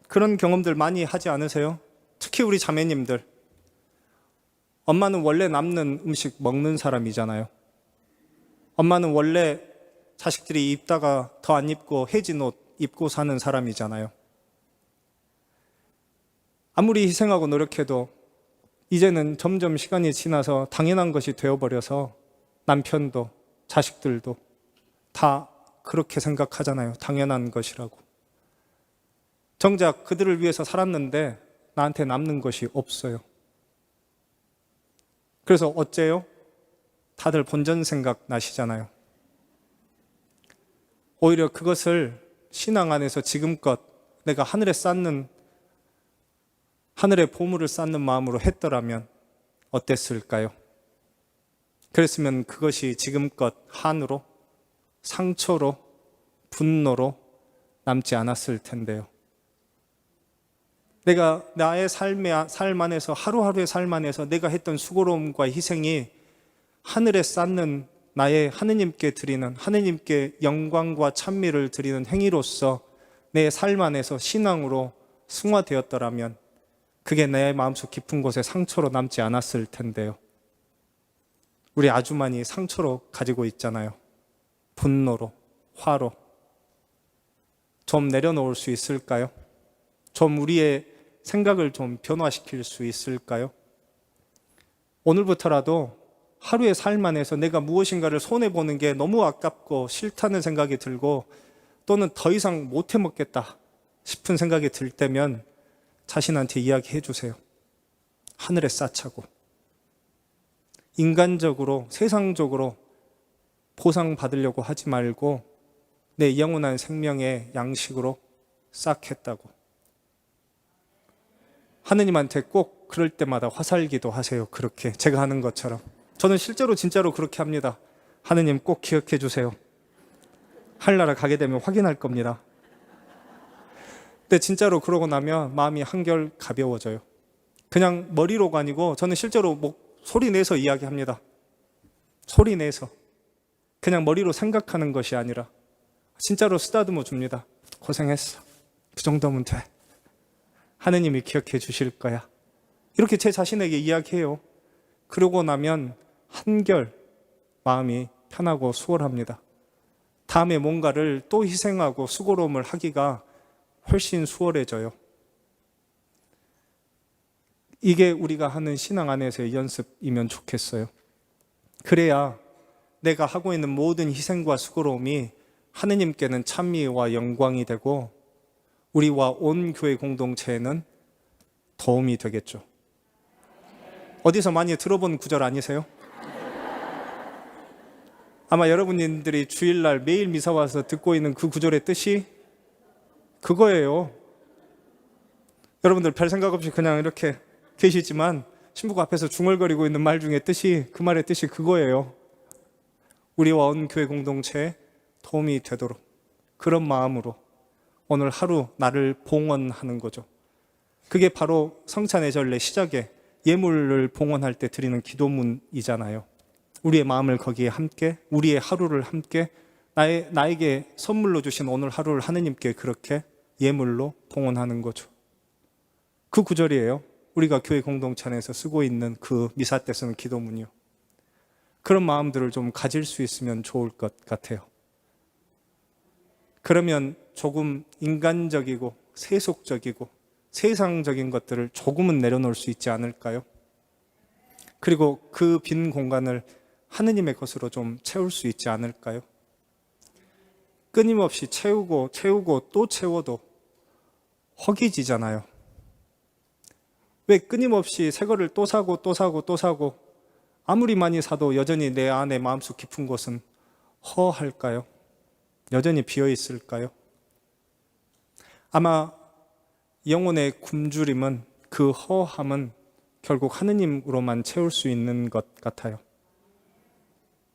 그런 경험들 많이 하지 않으세요? 특히 우리 자매님들. 엄마는 원래 남는 음식 먹는 사람이잖아요. 엄마는 원래 자식들이 입다가 더 안 입고 해진 옷 입고 사는 사람이잖아요. 아무리 희생하고 노력해도 이제는 점점 시간이 지나서 당연한 것이 되어버려서 남편도 자식들도 다 그렇게 생각하잖아요. 당연한 것이라고. 정작 그들을 위해서 살았는데 나한테 남는 것이 없어요. 그래서 어째요? 다들 본전 생각 나시잖아요. 오히려 그것을 신앙 안에서 지금껏 내가 하늘의 보물을 쌓는 마음으로 했더라면 어땠을까요? 그랬으면 그것이 지금껏 한으로, 상처로, 분노로 남지 않았을 텐데요. 내가 나의 삶 안에서, 하루하루의 삶 안에서 내가 했던 수고로움과 희생이 하늘에 쌓는 나의 하느님께 드리는, 하느님께 영광과 찬미를 드리는 행위로서 내 삶 안에서 신앙으로 승화되었더라면 그게 내 마음속 깊은 곳에 상처로 남지 않았을 텐데요. 우리 아주 많이 상처로 가지고 있잖아요. 분노로, 화로. 좀 내려놓을 수 있을까요? 좀 우리의 생각을 좀 변화시킬 수 있을까요? 오늘부터라도 하루의 삶 안에서 내가 무엇인가를 손해보는 게 너무 아깝고 싫다는 생각이 들고 또는 더 이상 못 해먹겠다 싶은 생각이 들 때면 자신한테 이야기해 주세요. 하늘에 쌓자고. 인간적으로, 세상적으로 보상받으려고 하지 말고 내 영원한 생명의 양식으로 쌓겠다고. 하느님한테 꼭 그럴 때마다 화살기도 하세요. 그렇게 제가 하는 것처럼. 저는 실제로 진짜로 그렇게 합니다. 하느님 꼭 기억해 주세요. 하늘나라 가게 되면 확인할 겁니다. 근데 진짜로 그러고 나면 마음이 한결 가벼워져요. 그냥 머리로가 아니고 저는 실제로 소리 내서 이야기합니다. 소리 내서. 그냥 머리로 생각하는 것이 아니라 진짜로 쓰다듬어 줍니다. 고생했어. 그 정도면 돼. 하느님이 기억해 주실 거야. 이렇게 제 자신에게 이야기해요. 그러고 나면 한결 마음이 편하고 수월합니다. 다음에 뭔가를 또 희생하고 수고로움을 하기가 훨씬 수월해져요. 이게 우리가 하는 신앙 안에서의 연습이면 좋겠어요. 그래야 내가 하고 있는 모든 희생과 수고로움이 하느님께는 찬미와 영광이 되고 우리와 온 교회 공동체에는 도움이 되겠죠. 어디서 많이 들어본 구절 아니세요? 아마 여러분들이 주일날 매일 미사 와서 듣고 있는 그 구절의 뜻이 그거예요. 여러분들 별 생각 없이 그냥 이렇게 계시지만 신부가 앞에서 중얼거리고 있는 말 중에 그 말의 뜻이 그거예요. 우리와 온 교회 공동체에 도움이 되도록 그런 마음으로 오늘 하루 나를 봉헌하는 거죠. 그게 바로 성찬의 전례 시작에 예물을 봉헌할 때 드리는 기도문이잖아요. 우리의 마음을 거기에 함께, 우리의 하루를 함께 나에게 선물로 주신 오늘 하루를 하느님께 그렇게 예물로 봉헌하는 거죠. 그 구절이에요. 우리가 교회 공동체 안에서 쓰고 있는 그 미사 때 쓰는 기도문이요. 그런 마음들을 좀 가질 수 있으면 좋을 것 같아요. 그러면 조금 인간적이고 세속적이고 세상적인 것들을 조금은 내려놓을 수 있지 않을까요? 그리고 그 빈 공간을 하느님의 것으로 좀 채울 수 있지 않을까요? 끊임없이 채우고 또 채워도 허기지잖아요. 왜 끊임없이 새 거를 또 사고 아무리 많이 사도 여전히 내 안에 마음속 깊은 곳은 허할까요? 여전히 비어 있을까요? 아마 영혼의 굶주림은, 그 허함은 결국 하느님으로만 채울 수 있는 것 같아요.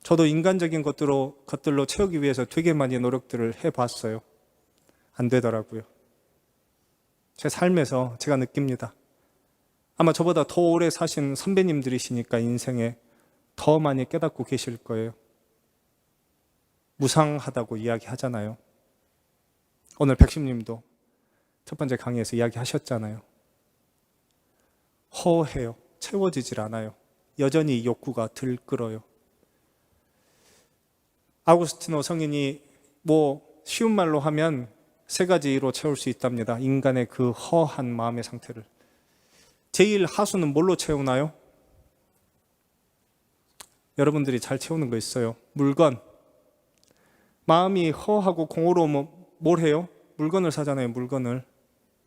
저도 인간적인 것들로 채우기 위해서 되게 많이 노력들을 해봤어요. 안 되더라고요. 제 삶에서 제가 느낍니다. 아마 저보다 더 오래 사신 선배님들이시니까 인생에 더 많이 깨닫고 계실 거예요. 무상하다고 이야기하잖아요. 오늘 백심님도 첫 번째 강의에서 이야기하셨잖아요. 허해요. 채워지질 않아요. 여전히 욕구가 들끓어요. 아우구스티노 성인이 쉬운 말로 하면 세 가지로 채울 수 있답니다. 인간의 그 허한 마음의 상태를. 제일 하수는 뭘로 채우나요? 여러분들이 잘 채우는 거 있어요. 물건. 마음이 허하고 공허로우면 뭘 해요? 물건을 사잖아요. 물건을.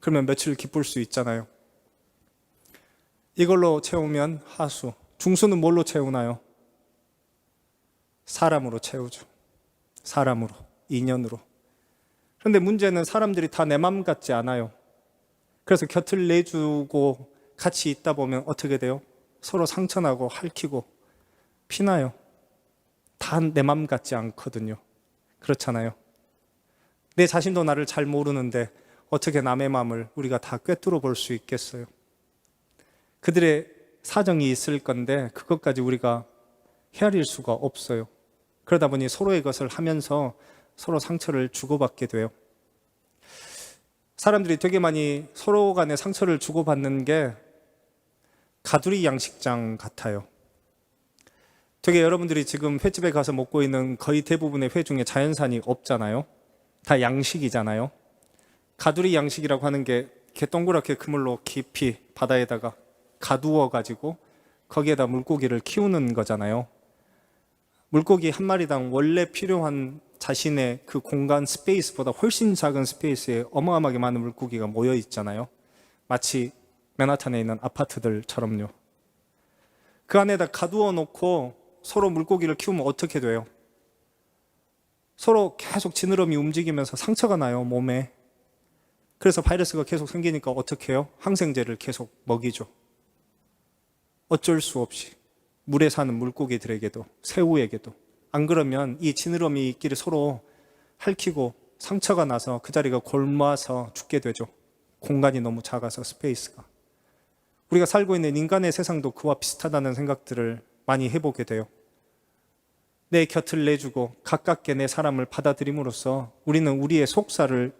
그러면 며칠 기쁠 수 있잖아요. 이걸로 채우면 하수. 중수는 뭘로 채우나요? 사람으로 채우죠. 사람으로, 인연으로. 그런데 문제는 사람들이 다 내 맘 같지 않아요. 그래서 곁을 내주고 같이 있다 보면 어떻게 돼요? 서로 상처나고 핥히고 피나요. 다 내 맘 같지 않거든요. 그렇잖아요. 내 자신도 나를 잘 모르는데 어떻게 남의 마음을 우리가 다 꿰뚫어 볼 수 있겠어요? 그들의 사정이 있을 건데 그것까지 우리가 헤아릴 수가 없어요. 그러다 보니 서로의 것을 하면서 서로 상처를 주고받게 돼요. 사람들이 되게 많이 서로 간에 상처를 주고받는 게 가두리 양식장 같아요. 되게 여러분들이 지금 횟집에 가서 먹고 있는 거의 대부분의 회 중에 자연산이 없잖아요. 다 양식이잖아요. 가두리 양식이라고 하는 게 이렇게 동그랗게 그물로 깊이 바다에다가 가두어 가지고 거기에다 물고기를 키우는 거잖아요. 물고기 한 마리당 원래 필요한 자신의 그 공간 스페이스보다 훨씬 작은 스페이스에 어마어마하게 많은 물고기가 모여 있잖아요. 마치 맨하탄에 있는 아파트들처럼요. 그 안에다 가두어 놓고 서로 물고기를 키우면 어떻게 돼요? 서로 계속 지느러미 움직이면서 상처가 나요, 몸에. 그래서 바이러스가 계속 생기니까 어떻게 해요? 항생제를 계속 먹이죠. 어쩔 수 없이. 물에 사는 물고기들에게도, 새우에게도. 안 그러면 이 지느러미끼리 서로 핥히고 상처가 나서 그 자리가 골마서 죽게 되죠. 공간이 너무 작아서 스페이스가. 우리가 살고 있는 인간의 세상도 그와 비슷하다는 생각들을 많이 해보게 돼요. 내 곁을 내주고 가깝게 내 사람을 받아들임으로써 우리는 우리의 속살을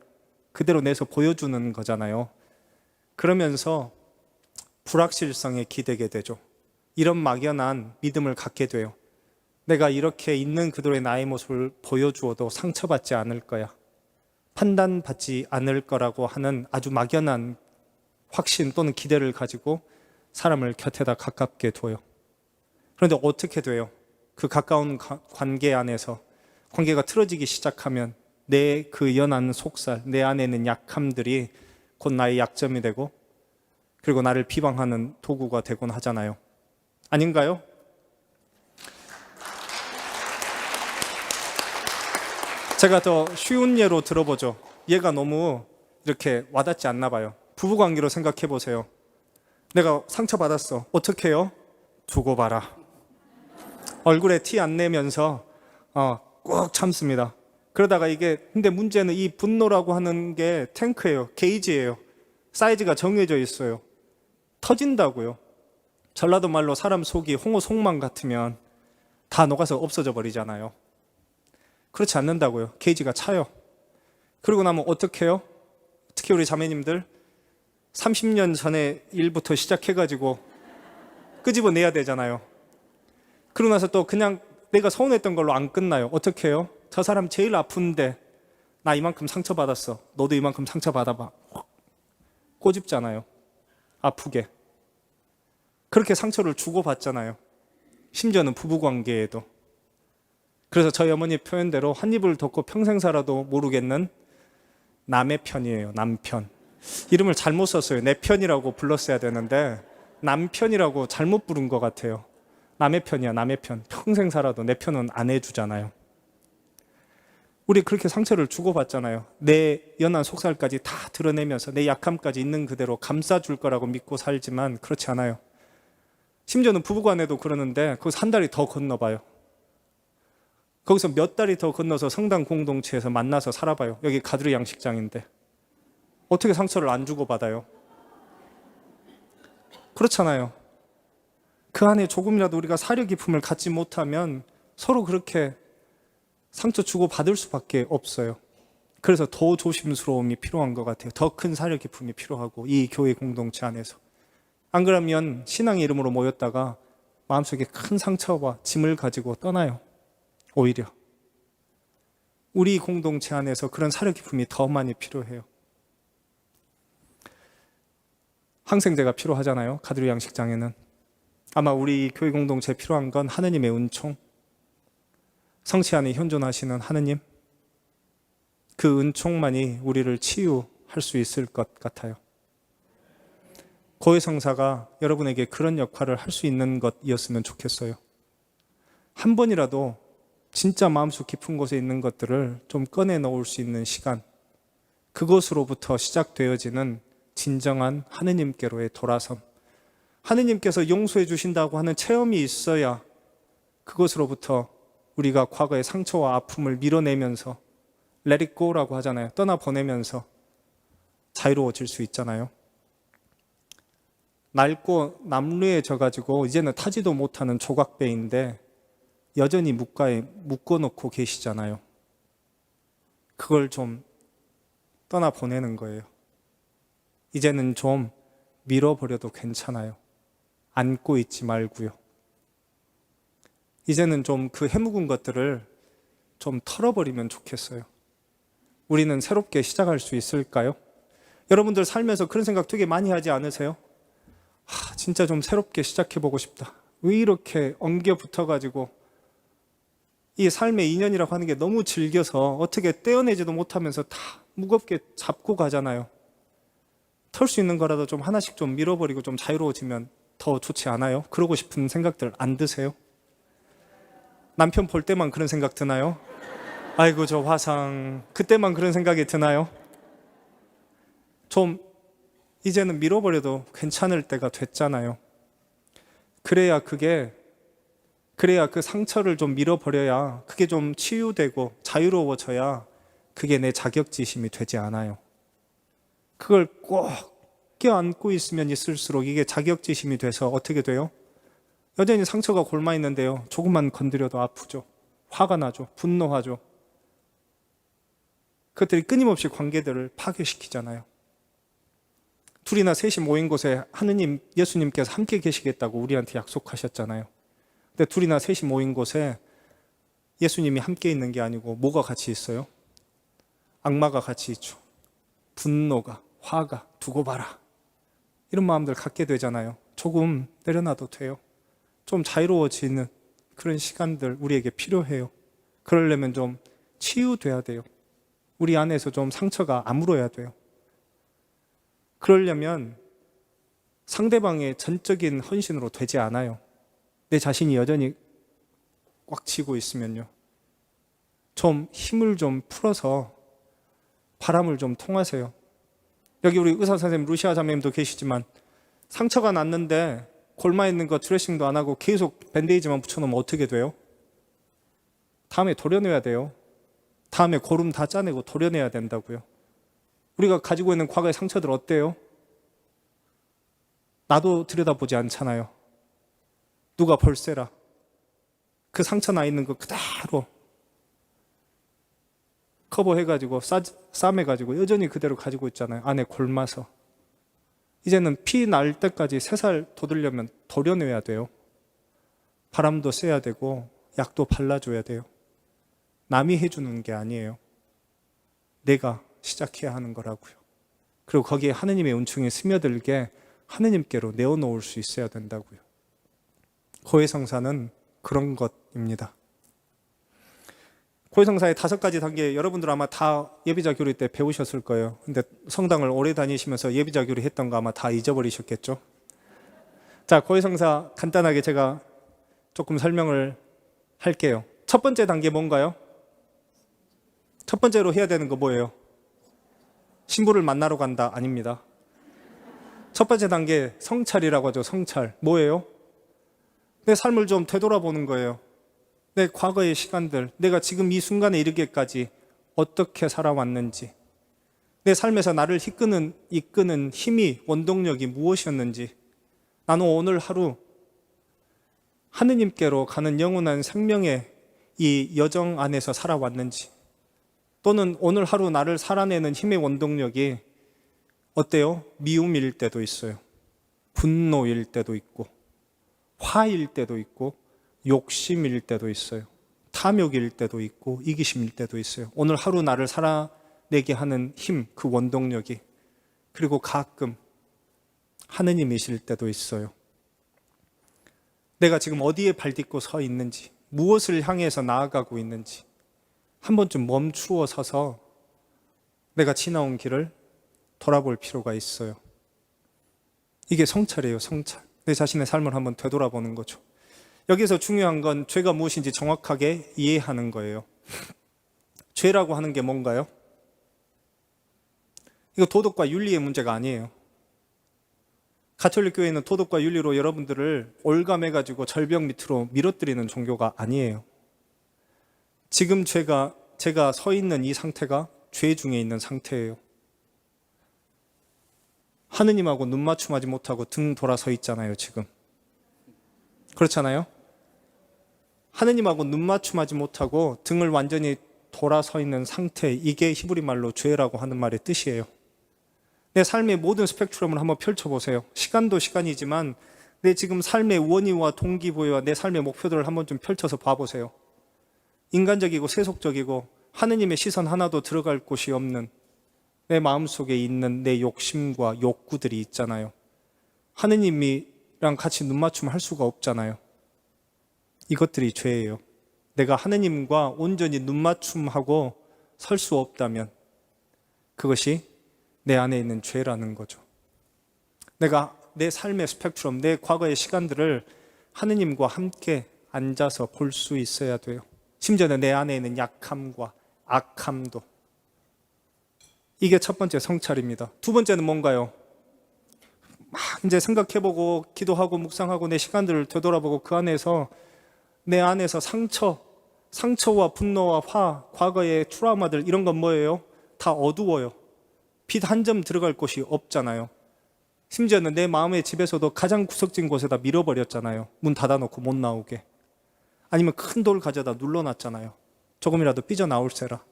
그대로 내서 보여주는 거잖아요. 그러면서 불확실성에 기대게 되죠. 이런 막연한 믿음을 갖게 돼요. 내가 이렇게 있는 그대로의 나의 모습을 보여주어도 상처받지 않을 거야. 판단받지 않을 거라고 하는 아주 막연한 확신 또는 기대를 가지고 사람을 곁에다 가깝게 둬요. 그런데 어떻게 돼요? 그 가까운 관계 안에서 관계가 틀어지기 시작하면 내 그 연한 속살, 내 안에 있는 약함들이 곧 나의 약점이 되고 그리고 나를 비방하는 도구가 되곤 하잖아요. 아닌가요? 제가 더 쉬운 예로 들어보죠. 얘가 너무 이렇게 와닿지 않나 봐요. 부부관계로 생각해 보세요. 내가 상처받았어. 어떻게 해요? 두고 봐라. 얼굴에 티 안 내면서 꾹 참습니다. 그러다가 근데 문제는 이 분노라고 하는 게 탱크예요. 게이지예요. 사이즈가 정해져 있어요. 터진다고요. 전라도 말로 사람 속이 홍어 속만 같으면 다 녹아서 없어져 버리잖아요. 그렇지 않는다고요. 게이지가 차요. 그러고 나면 어떻게 해요? 특히 우리 자매님들 30년 전에 일부터 시작해가지고 끄집어내야 되잖아요. 그러고 나서 또 그냥 내가 서운했던 걸로 안 끝나요. 어떻게 해요? 저 사람 제일 아픈데 나 이만큼 상처받았어. 너도 이만큼 상처받아봐. 꼬집잖아요. 아프게. 그렇게 상처를 주고받잖아요. 심지어는 부부관계에도. 그래서 저희 어머니 표현대로 한 입을 덮고 평생 살아도 모르겠는 남의 편이에요. 남편. 이름을 잘못 썼어요. 내 편이라고 불렀어야 되는데 남편이라고 잘못 부른 것 같아요. 남의 편이야, 남의 편. 평생 살아도 내 편은 안 해주잖아요. 우리 그렇게 상처를 주고받잖아요. 내 연한 속살까지 다 드러내면서 내 약함까지 있는 그대로 감싸줄 거라고 믿고 살지만 그렇지 않아요. 심지어는 부부간에도 그러는데 거기서 한 달이 더 건너봐요. 거기서 몇 달이 더 건너서 성당 공동체에서 만나서 살아봐요. 여기 가두리 양식장인데 어떻게 상처를 안 주고받아요? 그렇잖아요. 그 안에 조금이라도 우리가 사려 깊음을 갖지 못하면 서로 그렇게 상처 주고받을 수밖에 없어요. 그래서 더 조심스러움이 필요한 것 같아요. 더 큰 사려 깊음이 필요하고 이 교회 공동체 안에서. 안 그러면 신앙의 이름으로 모였다가 마음속에 큰 상처와 짐을 가지고 떠나요. 오히려 우리 공동체 안에서 그런 사려 깊음이 더 많이 필요해요. 항생제가 필요하잖아요. 가두리 양식장에는. 아마 우리 교회 공동체에 필요한 건 하느님의 은총, 성체 안에 현존하시는 하느님, 그 은총만이 우리를 치유할 수 있을 것 같아요. 고해성사가 여러분에게 그런 역할을 할 수 있는 것이었으면 좋겠어요. 한 번이라도 진짜 마음속 깊은 곳에 있는 것들을 좀 꺼내 놓을 수 있는 시간, 그것으로부터 시작되어지는 진정한 하느님께로의 돌아섬. 하느님께서 용서해 주신다고 하는 체험이 있어야 그것으로부터 우리가 과거의 상처와 아픔을 밀어내면서 let it go라고 하잖아요. 떠나보내면서 자유로워질 수 있잖아요. 낡고 남루에 져가지고 이제는 타지도 못하는 조각배인데 여전히 묵가에 묶어놓고 계시잖아요. 그걸 좀 떠나보내는 거예요. 이제는 좀 밀어버려도 괜찮아요. 안고 있지 말고요. 이제는 좀 그 해묵은 것들을 좀 털어버리면 좋겠어요. 우리는 새롭게 시작할 수 있을까요? 여러분들 살면서 그런 생각 되게 많이 하지 않으세요? 진짜 좀 새롭게 시작해보고 싶다. 왜 이렇게 엉겨 붙어가지고 이 삶의 인연이라고 하는 게 너무 질겨서 어떻게 떼어내지도 못하면서 다 무겁게 잡고 가잖아요. 털 수 있는 거라도 좀 하나씩 좀 밀어버리고 좀 자유로워지면 더 좋지 않아요? 그러고 싶은 생각들 안 드세요? 남편 볼 때만 그런 생각 드나요? 아이고 저 화상, 그때만 그런 생각이 드나요? 좀 이제는 밀어버려도 괜찮을 때가 됐잖아요. 그래야 그 상처를 좀 밀어버려야 그게 좀 치유되고 자유로워져야 그게 내 자격지심이 되지 않아요. 그걸 꼭 껴안고 있으면 있을수록 이게 자격지심이 돼서 어떻게 돼요? 여전히 상처가 골마 있는데요. 조금만 건드려도 아프죠. 화가 나죠. 분노하죠. 그것들이 끊임없이 관계들을 파괴시키잖아요. 둘이나 셋이 모인 곳에 하느님, 예수님께서 함께 계시겠다고 우리한테 약속하셨잖아요. 근데 둘이나 셋이 모인 곳에 예수님이 함께 있는 게 아니고 뭐가 같이 있어요? 악마가 같이 있죠. 분노가, 화가, 두고 봐라. 이런 마음들 갖게 되잖아요. 조금 내려놔도 돼요. 좀 자유로워지는 그런 시간들 우리에게 필요해요. 그러려면 좀 치유돼야 돼요. 우리 안에서 좀 상처가 아물어야 돼요. 그러려면 상대방의 전적인 헌신으로 되지 않아요. 내 자신이 여전히 꽉 쥐고 있으면요. 좀 힘을 좀 풀어서 바람을 좀 통하세요. 여기 우리 의사 선생님, 루시아 자매님도 계시지만 상처가 났는데 골마 있는 거 드레싱도 안 하고 계속 밴데이지만 붙여놓으면 어떻게 돼요? 다음에 도려내야 돼요. 다음에 고름 다 짜내고 도려내야 된다고요. 우리가 가지고 있는 과거의 상처들 어때요? 나도 들여다보지 않잖아요. 누가 벌새라. 그 상처 나 있는 거 그대로 커버해가지고 싸매가지고 여전히 그대로 가지고 있잖아요. 안에 골마서. 이제는 피 날 때까지 새살 돋으려면 도려내야 돼요. 바람도 쐬야 되고 약도 발라줘야 돼요. 남이 해주는 게 아니에요. 내가 시작해야 하는 거라고요. 그리고 거기에 하느님의 은총이 스며들게 하느님께로 내어놓을 수 있어야 된다고요. 고해성사는 그런 것입니다. 고해성사의 5가지 단계 여러분들 아마 다 예비자 교리 때 배우셨을 거예요. 근데 성당을 오래 다니시면서 예비자 교리 했던 거 아마 다 잊어버리셨겠죠. 자, 고해성사 간단하게 제가 조금 설명을 할게요. 첫 번째 단계 뭔가요? 첫 번째로 해야 되는 거 뭐예요? 신부를 만나러 간다? 아닙니다. 첫 번째 단계 성찰이라고 하죠. 성찰. 뭐예요? 내 삶을 좀 되돌아보는 거예요. 내 과거의 시간들, 내가 지금 이 순간에 이르기까지 어떻게 살아왔는지, 내 삶에서 나를 이끄는 힘이, 원동력이 무엇이었는지, 나는 오늘 하루 하느님께로 가는 영원한 생명의 이 여정 안에서 살아왔는지, 또는 오늘 하루 나를 살아내는 힘의 원동력이 어때요? 미움일 때도 있어요. 분노일 때도 있고, 화일 때도 있고, 욕심일 때도 있어요. 탐욕일 때도 있고, 이기심일 때도 있어요. 오늘 하루 나를 살아내게 하는 힘, 그 원동력이. 그리고 가끔 하느님이실 때도 있어요. 내가 지금 어디에 발딛고 서 있는지, 무엇을 향해서 나아가고 있는지 한 번쯤 멈추어 서서 내가 지나온 길을 돌아볼 필요가 있어요. 이게 성찰이에요. 성찰. 내 자신의 삶을 한번 되돌아보는 거죠. 여기서 중요한 건 죄가 무엇인지 정확하게 이해하는 거예요. 죄라고 하는 게 뭔가요? 이거 도덕과 윤리의 문제가 아니에요. 가톨릭 교회는 도덕과 윤리로 여러분들을 올감해가지고 절벽 밑으로 밀어뜨리는 종교가 아니에요. 지금 제가 서 있는 이 상태가 죄 중에 있는 상태예요. 하느님하고 눈 맞춤하지 못하고 등 돌아서 있잖아요, 지금. 그렇잖아요? 하느님하고 눈 맞춤하지 못하고 등을 완전히 돌아서 있는 상태, 이게 히브리 말로 죄라고 하는 말의 뜻이에요. 내 삶의 모든 스펙트럼을 한번 펼쳐보세요. 시간도 시간이지만 내 지금 삶의 원의와 동기부여와 내 삶의 목표들을 한번 좀 펼쳐서 봐보세요. 인간적이고 세속적이고 하느님의 시선 하나도 들어갈 곳이 없는 내 마음속에 있는 내 욕심과 욕구들이 있잖아요. 하느님이랑 같이 눈맞춤 할 수가 없잖아요. 이것들이 죄예요. 내가 하느님과 온전히 눈맞춤하고 설 수 없다면 그것이 내 안에 있는 죄라는 거죠. 내가 내 삶의 스펙트럼, 내 과거의 시간들을 하느님과 함께 앉아서 볼 수 있어야 돼요. 심지어는 내 안에 있는 약함과 악함도. 이게 첫 번째 성찰입니다. 두 번째는 뭔가요? 막 이제 생각해보고 기도하고 묵상하고 내 시간들을 되돌아보고 그 안에서 내 안에서 상처와 분노와 화, 과거의 트라우마들 이런 건 뭐예요? 다 어두워요. 빛 한 점 들어갈 곳이 없잖아요. 심지어는 내 마음의 집에서도 가장 구석진 곳에다 밀어버렸잖아요. 문 닫아놓고 못 나오게. 아니면 큰 돌 가져다 눌러놨잖아요. 조금이라도 삐져나올세라.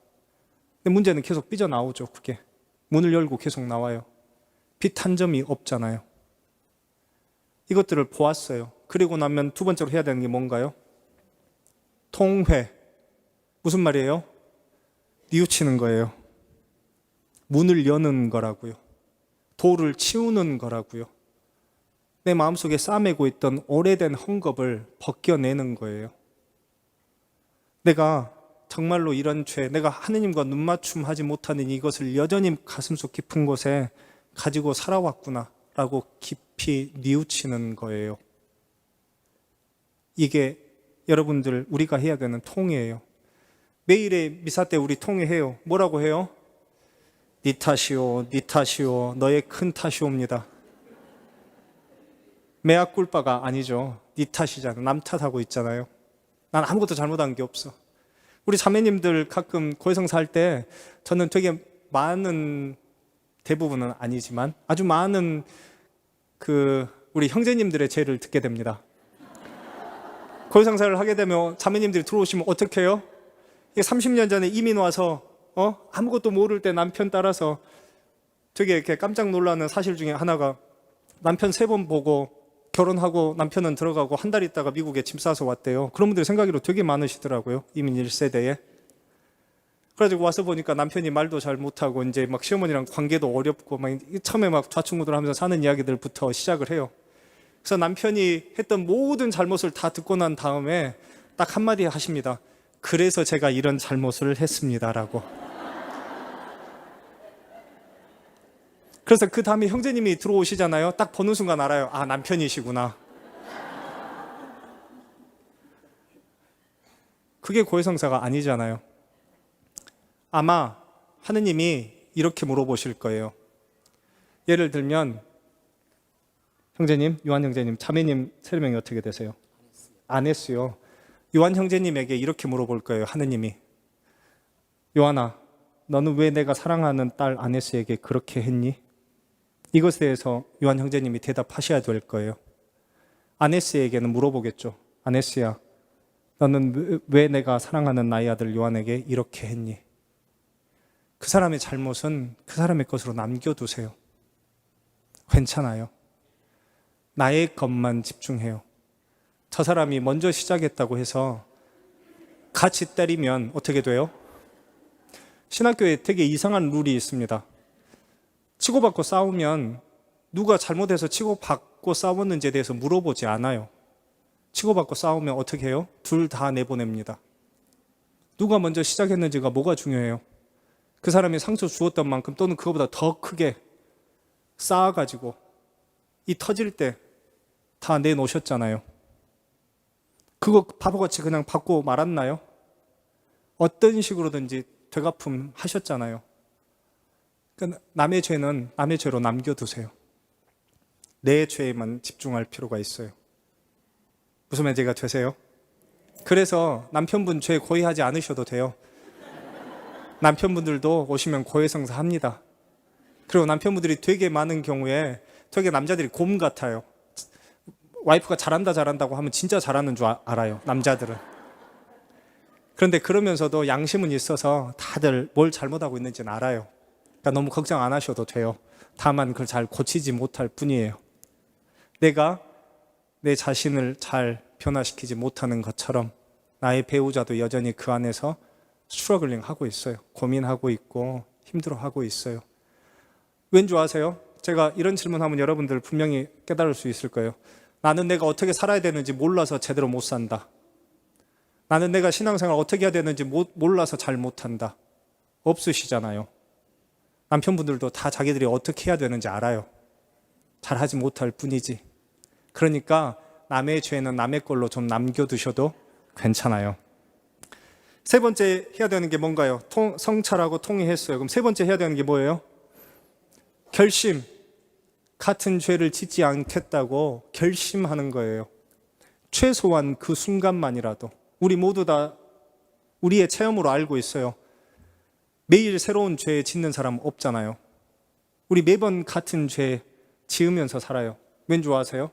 근데 문제는 계속 삐져나오죠. 그게 문을 열고 계속 나와요. 빛 한 점이 없잖아요. 이것들을 보았어요. 그리고 나면 두 번째로 해야 되는 게 뭔가요? 통회. 무슨 말이에요? 뉘우치는 거예요. 문을 여는 거라고요. 돌을 치우는 거라고요. 내 마음속에 싸매고 있던 오래된 헝겊을 벗겨내는 거예요. 내가 정말로 이런 죄, 내가 하느님과 눈맞춤하지 못하는 이것을 여전히 가슴속 깊은 곳에 가지고 살아왔구나 라고 깊이 뉘우치는 거예요. 이게 여러분들 우리가 해야 되는 통회예요. 매일의 미사 때 우리 통회해요. 뭐라고 해요? 네 탓이오, 네 탓이오, 너의 큰 탓이옵니다. 메아culpa가 아니죠. 네 탓이잖아. 남 탓하고 있잖아요. 난 아무것도 잘못한 게 없어. 우리 자매님들 가끔 고해성사 할 때 저는 되게 많은, 대부분은 아니지만 아주 많은 우리 형제님들의 죄를 듣게 됩니다. 고해성사를 하게 되면 자매님들이 들어오시면 어떻게 해요? 30년 전에 이민 와서 아무것도 모를 때 남편 따라서 되게 이렇게 깜짝 놀라는 사실 중에 하나가 남편 3번 보고 결혼하고 남편은 들어가고 한 달 있다가 미국에 짐 싸서 왔대요. 그런 분들이 생각으로 되게 많으시더라고요. 이민 1세대에. 그래가지고 와서 보니까 남편이 말도 잘 못하고 이제 막 시어머니랑 관계도 어렵고 막 처음에 막 좌충우돌하면서 사는 이야기들부터 시작을 해요. 그래서 남편이 했던 모든 잘못을 다 듣고 난 다음에 딱 한마디 하십니다. 그래서 제가 이런 잘못을 했습니다라고. 그래서 그 다음에 형제님이 들어오시잖아요. 딱 보는 순간 알아요. 아, 남편이시구나. 그게 고해성사가 아니잖아요. 아마 하느님이 이렇게 물어보실 거예요. 예를 들면 형제님, 요한 형제님, 자매님 세명이 어떻게 되세요? 아네스요. 요한 형제님에게 이렇게 물어볼 거예요. 하느님이. 요한아, 너는 왜 내가 사랑하는 딸 아네스에게 그렇게 했니? 이것에 대해서 요한 형제님이 대답하셔야 될 거예요. 아네스에게는 물어보겠죠. 아네스야, 너는 왜 내가 사랑하는 나의 아들 요한에게 이렇게 했니? 그 사람의 잘못은 그 사람의 것으로 남겨두세요. 괜찮아요. 나의 것만 집중해요. 저 사람이 먼저 시작했다고 해서 같이 때리면 어떻게 돼요? 신학교에 되게 이상한 룰이 있습니다. 치고받고 싸우면 누가 잘못해서 치고받고 싸웠는지에 대해서 물어보지 않아요. 치고받고 싸우면 어떻게 해요? 둘 다 내보냅니다. 누가 먼저 시작했는지가 뭐가 중요해요? 그 사람이 상처 주었던 만큼 또는 그거보다 더 크게 쌓아가지고 이 터질 때 다 내놓으셨잖아요. 그거 바보같이 그냥 받고 말았나요? 어떤 식으로든지 되갚음 하셨잖아요. 그러니까 남의 죄는 남의 죄로 남겨두세요. 내 죄에만 집중할 필요가 있어요. 무슨 문제가 되세요? 그래서 남편분 죄 고의하지 않으셔도 돼요. 남편분들도 오시면 고해성사 합니다. 그리고 남편분들이 되게 많은 경우에 되게 남자들이 곰 같아요. 와이프가 잘한다고 하면 진짜 잘하는 줄 알아요, 남자들은. 그런데 그러면서도 양심은 있어서 다들 뭘 잘못하고 있는지는 알아요. 그러니까 너무 걱정 안 하셔도 돼요. 다만 그걸 잘 고치지 못할 뿐이에요. 내가 내 자신을 잘 변화시키지 못하는 것처럼 나의 배우자도 여전히 그 안에서 스트러글링 하고 있어요. 고민하고 있고 힘들어하고 있어요. 왠 줄 아세요? 제가 이런 질문하면 여러분들 분명히 깨달을 수 있을 거예요. 나는 내가 어떻게 살아야 되는지 몰라서 제대로 못 산다. 나는 내가 신앙생활 어떻게 해야 되는지 몰라서 잘 못한다. 없으시잖아요. 남편분들도 다 자기들이 어떻게 해야 되는지 알아요. 잘하지 못할 뿐이지. 그러니까 남의 죄는 남의 걸로 좀 남겨두셔도 괜찮아요. 세 번째 해야 되는 게 뭔가요? 성찰하고 통회했어요. 그럼 세 번째 해야 되는 게 뭐예요? 결심. 같은 죄를 짓지 않겠다고 결심하는 거예요. 최소한 그 순간만이라도. 우리 모두 다 우리의 체험으로 알고 있어요. 매일 새로운 죄 짓는 사람 없잖아요. 우리 매번 같은 죄 지으면서 살아요. 왠 줄 아세요?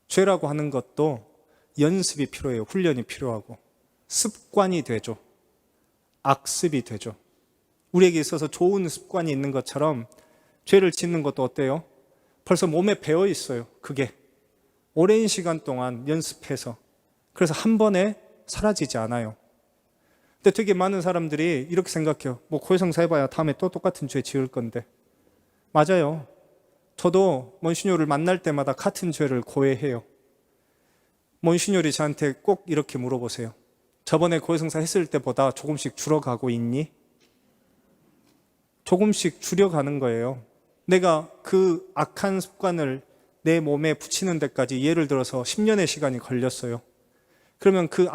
죄라고 하는 것도 연습이 필요해요. 훈련이 필요하고 습관이 되죠. 악습이 되죠. 우리에게 있어서 좋은 습관이 있는 것처럼 죄를 짓는 것도 어때요? 벌써 몸에 배어 있어요. 그게 오랜 시간 동안 연습해서. 그래서 한 번에 사라지지 않아요. 근데 되게 많은 사람들이 이렇게 생각해요. 뭐 고해성사 해봐야 다음에 또 똑같은 죄 지을 건데. 맞아요. 저도 먼시뇨를 만날 때마다 같은 죄를 고해해요. 먼시뇨리 저한테 꼭 이렇게 물어보세요. 저번에 고해성사 했을 때보다 조금씩 줄어가고 있니? 조금씩 줄여가는 거예요. 내가 그 악한 습관을 내 몸에 붙이는 데까지 예를 들어서 10년의 시간이 걸렸어요. 그러면 그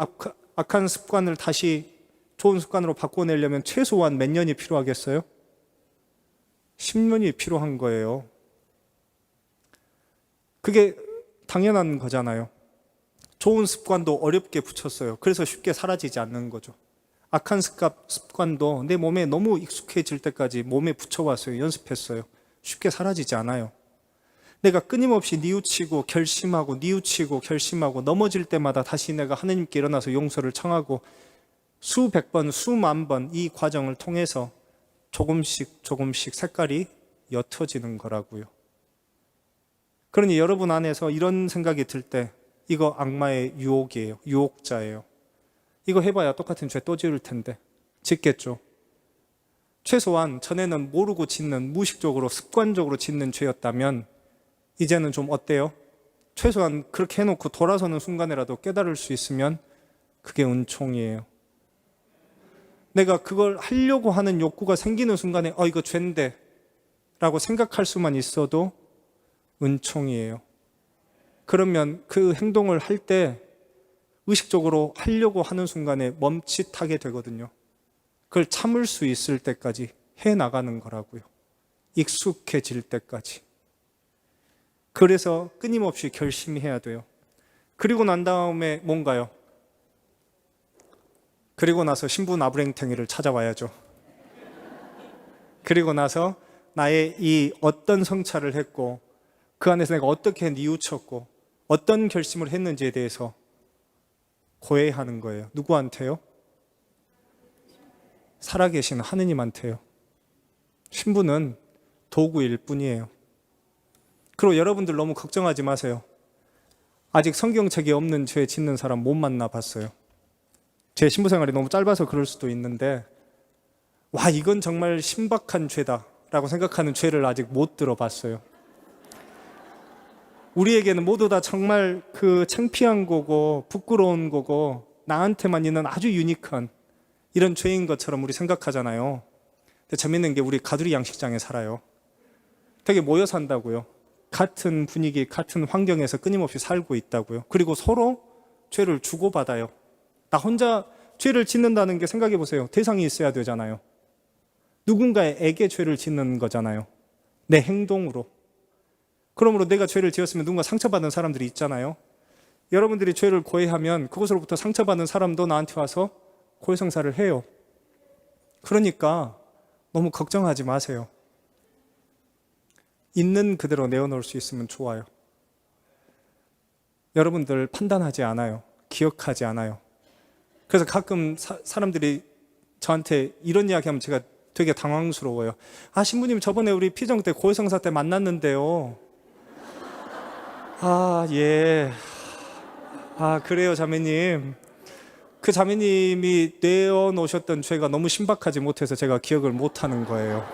악한 습관을 다시 좋은 습관으로 바꿔내려면 최소한 몇 년이 필요하겠어요? 10년이 필요한 거예요. 그게 당연한 거잖아요. 좋은 습관도 어렵게 붙였어요. 그래서 쉽게 사라지지 않는 거죠. 악한 습관도 내 몸에 너무 익숙해질 때까지 몸에 붙여왔어요. 연습했어요. 쉽게 사라지지 않아요. 내가 끊임없이 뉘우치고 결심하고 뉘우치고 결심하고 넘어질 때마다 다시 내가 하나님께 일어나서 용서를 청하고 수백 번, 수만 번 이 과정을 통해서 조금씩 색깔이 옅어지는 거라고요. 그러니 여러분 안에서 이런 생각이 들 때 이거 악마의 유혹이에요. 유혹자예요. 이거 해봐야 똑같은 죄 또 지을 텐데 짓겠죠. 최소한 전에는 모르고 짓는 무의식적으로 습관적으로 짓는 죄였다면 이제는 좀 어때요? 최소한 그렇게 해놓고 돌아서는 순간에라도 깨달을 수 있으면 그게 은총이에요. 내가 그걸 하려고 하는 욕구가 생기는 순간에 이거 죄인데 라고 생각할 수만 있어도 은총이에요. 그러면 그 행동을 할 때 의식적으로 하려고 하는 순간에 멈칫하게 되거든요. 그걸 참을 수 있을 때까지 해나가는 거라고요. 익숙해질 때까지. 그래서 끊임없이 결심해야 돼요. 그리고 난 다음에 뭔가요? 그리고 나서 신부 나부랭탱이를 찾아와야죠. 그리고 나서 나의 이 어떤 성찰을 했고 그 안에서 내가 어떻게 뉘우쳤고 어떤 결심을 했는지에 대해서 고해하는 거예요. 누구한테요? 살아계신 하느님한테요. 신부는 도구일 뿐이에요. 그리고 여러분들 너무 걱정하지 마세요. 아직 성경책에 없는 죄 짓는 사람 못 만나봤어요. 제 신부 생활이 너무 짧아서 그럴 수도 있는데 와 이건 정말 신박한 죄다 라고 생각하는 죄를 아직 못 들어봤어요. 우리에게는 모두 다 정말 그 창피한 거고 부끄러운 거고 나한테만 있는 아주 유니크한 이런 죄인 것처럼 우리 생각하잖아요. 근데 재밌는 게 우리 가두리 양식장에 살아요. 되게 모여 산다고요. 같은 분위기, 같은 환경에서 끊임없이 살고 있다고요. 그리고 서로 죄를 주고받아요. 나 혼자 죄를 짓는다는 게 생각해 보세요. 대상이 있어야 되잖아요. 누군가에게 죄를 짓는 거잖아요. 내 행동으로. 그러므로 내가 죄를 지었으면 누군가 상처받은 사람들이 있잖아요. 여러분들이 죄를 고해하면 그것으로부터 상처받은 사람도 나한테 와서 고해성사를 해요. 그러니까 너무 걱정하지 마세요. 있는 그대로 내어놓을 수 있으면 좋아요. 여러분들 판단하지 않아요. 기억하지 않아요. 그래서 가끔 사람들이 저한테 이런 이야기 하면 제가 되게 당황스러워요. 아, 신부님 저번에 우리 피정 때 고해성사 때 만났는데요. 아, 예. 아, 그래요, 자매님. 그 자매님이 내어놓으셨던 죄가 너무 신박하지 못해서 제가 기억을 못하는 거예요.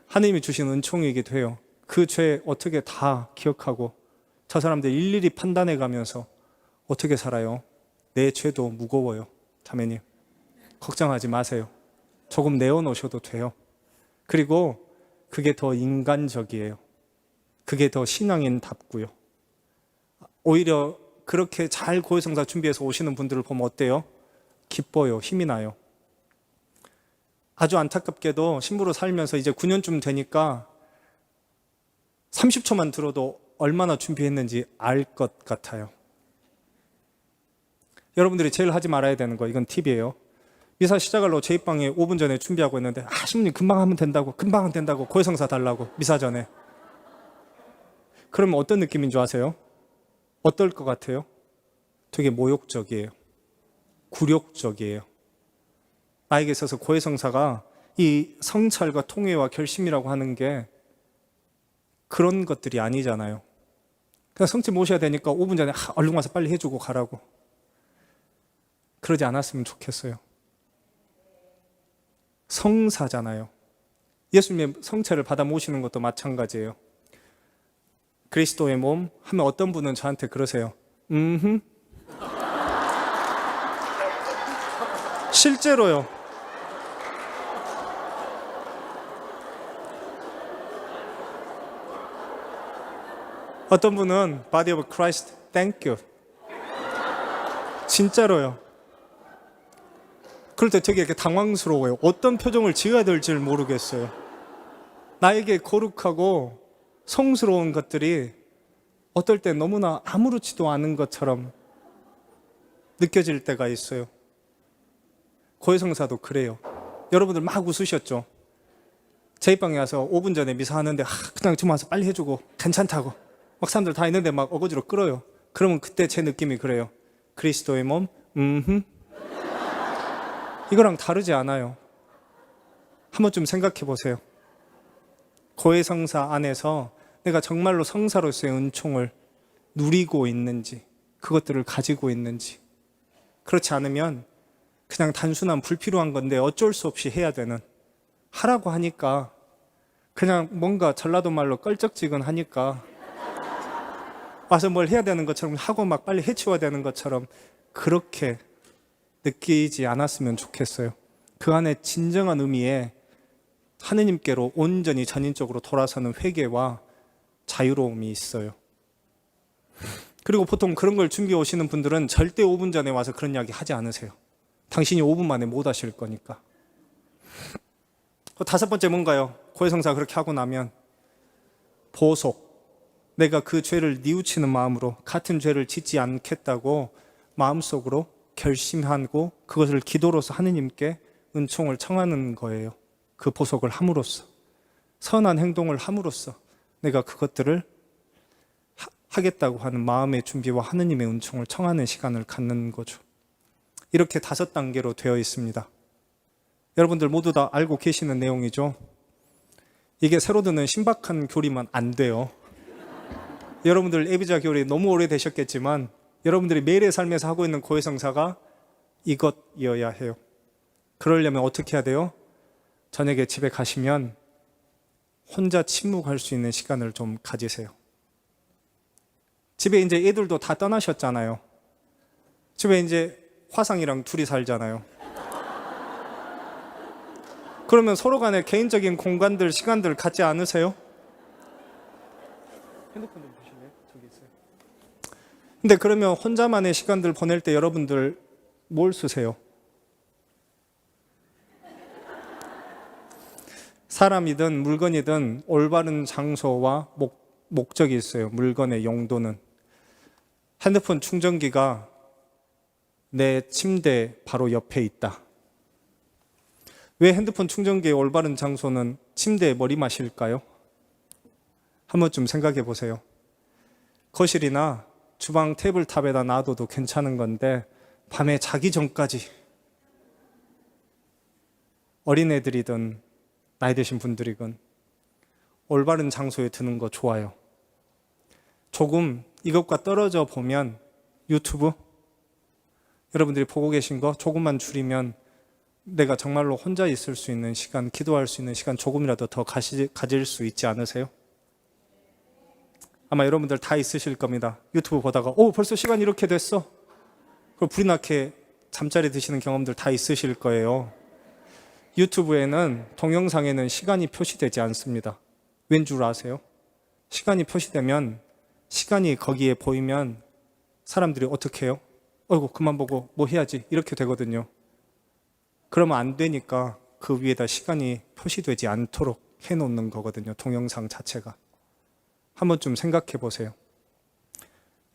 하나님이 주신 은총이기도 해요. 그 죄 어떻게 다 기억하고 저 사람들 일일이 판단해 가면서 어떻게 살아요? 내 죄도 무거워요. 자매님, 걱정하지 마세요. 조금 내어놓으셔도 돼요. 그리고 그게 더 인간적이에요. 그게 더 신앙인답고요. 오히려 그렇게 잘 고해성사 준비해서 오시는 분들을 보면 어때요? 기뻐요. 힘이 나요. 아주 안타깝게도 신부로 살면서 이제 9년쯤 되니까 30초만 들어도 얼마나 준비했는지 알 것 같아요. 여러분들이 제일 하지 말아야 되는 거, 이건 팁이에요. 미사 시작하려고 제 입방에 5분 전에 준비하고 있는데, 아, 신부님 금방 하면 된다고, 금방 하면 된다고, 고해성사 달라고, 미사 전에. 그러면 어떤 느낌인 줄 아세요? 어떨 것 같아요? 되게 모욕적이에요. 굴욕적이에요. 나에게 있어서 고해성사가 이 성찰과 통회와 결심이라고 하는 게 그런 것들이 아니잖아요. 그냥 성체 모셔야 되니까 5분 전에 얼른 와서 빨리 해주고 가라고. 그러지 않았으면 좋겠어요. 성사잖아요. 예수님의 성체를 받아 모시는 것도 마찬가지예요. 그리스도의 몸 하면 어떤 분은 저한테 그러세요. 실제로요. 어떤 분은 Body of Christ, thank you. 진짜로요. 그럴 때 되게 이렇게 당황스러워요. 어떤 표정을 지어야 될지를 모르겠어요. 나에게 거룩하고 성스러운 것들이 어떨 때 너무나 아무렇지도 않은 것처럼 느껴질 때가 있어요. 고해성사도 그래요. 여러분들 막 웃으셨죠? 제 입방에 와서 5분 전에 미사하는데 그냥 좀 와서 빨리 해주고 괜찮다고 막 사람들 다 있는데 막 어거지로 끌어요. 그러면 그때 제 느낌이 그래요. 그리스도의 몸, 이거랑 다르지 않아요. 한 번쯤 생각해 보세요. 고해성사 안에서 내가 정말로 성사로서의 은총을 누리고 있는지, 그것들을 가지고 있는지. 그렇지 않으면 그냥 단순한 불필요한 건데 어쩔 수 없이 해야 되는, 하라고 하니까 그냥 뭔가 전라도 말로 껄쩍지근하니까 와서 뭘 해야 되는 것처럼 하고 막 빨리 해치워야 되는 것처럼 그렇게 느끼지 않았으면 좋겠어요. 그 안에 진정한 의미의 하느님께로 온전히 전인적으로 돌아서는 회개와 자유로움이 있어요. 그리고 보통 그런 걸 준비해 오시는 분들은 절대 5분 전에 와서 그런 이야기 하지 않으세요. 당신이 5분 만에 못 하실 거니까. 다섯 번째 뭔가요? 고해성사 그렇게 하고 나면 보속. 내가 그 죄를 뉘우치는 마음으로 같은 죄를 짓지 않겠다고 마음속으로 결심하고 그것을 기도로서 하느님께 은총을 청하는 거예요. 그 보속을 함으로써, 선한 행동을 함으로써 내가 그것들을 하겠다고 하는 마음의 준비와 하느님의 은총을 청하는 시간을 갖는 거죠. 이렇게 5단계로 되어 있습니다. 여러분들 모두 다 알고 계시는 내용이죠. 이게 새로 듣는 신박한 교리만 안 돼요. 여러분들 에비자 교리 너무 오래되셨겠지만 여러분들이 매일의 삶에서 하고 있는 고해성사가 이것이어야 해요. 그러려면 어떻게 해야 돼요? 저녁에 집에 가시면 혼자 침묵할 수 있는 시간을 좀 가지세요. 집에 이제 애들도 다 떠나셨잖아요. 집에 이제 화상이랑 둘이 살잖아요. 그러면 서로 간에 개인적인 공간들, 시간들 갖지 않으세요? 핸드폰 좀 보실래요? 저기 있어요. 근데 그러면 혼자만의 시간들 보낼 때 여러분들 뭘 쓰세요? 사람이든 물건이든 올바른 장소와 목적이 있어요. 물건의 용도는. 핸드폰 충전기가 내 침대 바로 옆에 있다. 왜 핸드폰 충전기의 올바른 장소는 침대의 머리맡일까요? 한 번쯤 생각해 보세요. 거실이나 주방 테이블탑에다 놔둬도 괜찮은 건데 밤에 자기 전까지 어린애들이든 나이 드신 분들이건 올바른 장소에 두는 거 좋아요. 조금 이것과 떨어져 보면 유튜브 여러분들이 보고 계신 거 조금만 줄이면 내가 정말로 혼자 있을 수 있는 시간, 기도할 수 있는 시간 조금이라도 더 가질 수 있지 않으세요? 아마 여러분들 다 있으실 겁니다. 유튜브 보다가 벌써 시간이 이렇게 됐어. 그리고 불이 나게 잠자리 드시는 경험들 다 있으실 거예요. 유튜브에는 동영상에는 시간이 표시되지 않습니다. 왠 줄 아세요? 시간이 표시되면 시간이 거기에 보이면 사람들이 어떻게 해요? 어이구 그만 보고 뭐 해야지 이렇게 되거든요. 그러면 안 되니까 그 위에다 시간이 표시되지 않도록 해놓는 거거든요. 동영상 자체가. 한 번쯤 생각해 보세요.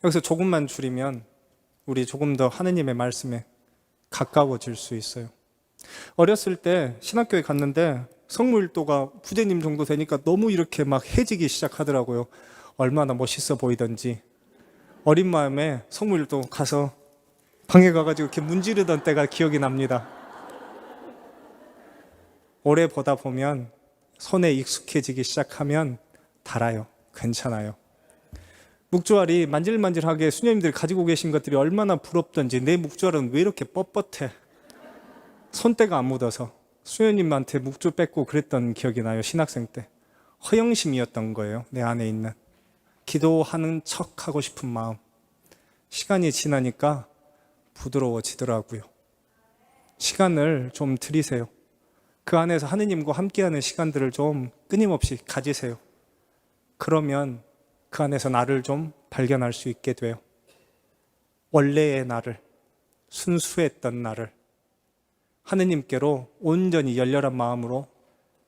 여기서 조금만 줄이면 우리 조금 더 하느님의 말씀에 가까워질 수 있어요. 어렸을 때 신학교에 갔는데 성무일도가 부제님 정도 되니까 너무 이렇게 막 해지기 시작하더라고요. 얼마나 멋있어 보이던지. 어린 마음에 성무일도 가서 방에 가가지고 이렇게 문지르던 때가 기억이 납니다. 오래 보다 보면 손에 익숙해지기 시작하면 달아요. 괜찮아요. 묵주알이 만질만질하게 수녀님들이 가지고 계신 것들이 얼마나 부럽던지. 내 묵주알은 왜 이렇게 뻣뻣해? 손때가 안 묻어서 수녀님한테 묵주 뺏고 그랬던 기억이 나요. 신학생 때. 허영심이었던 거예요. 내 안에 있는 기도하는 척 하고 싶은 마음. 시간이 지나니까 부드러워지더라고요. 시간을 좀 들이세요. 그 안에서 하느님과 함께하는 시간들을 좀 끊임없이 가지세요. 그러면 그 안에서 나를 좀 발견할 수 있게 돼요. 원래의 나를, 순수했던 나를 하느님께로 온전히 열렬한 마음으로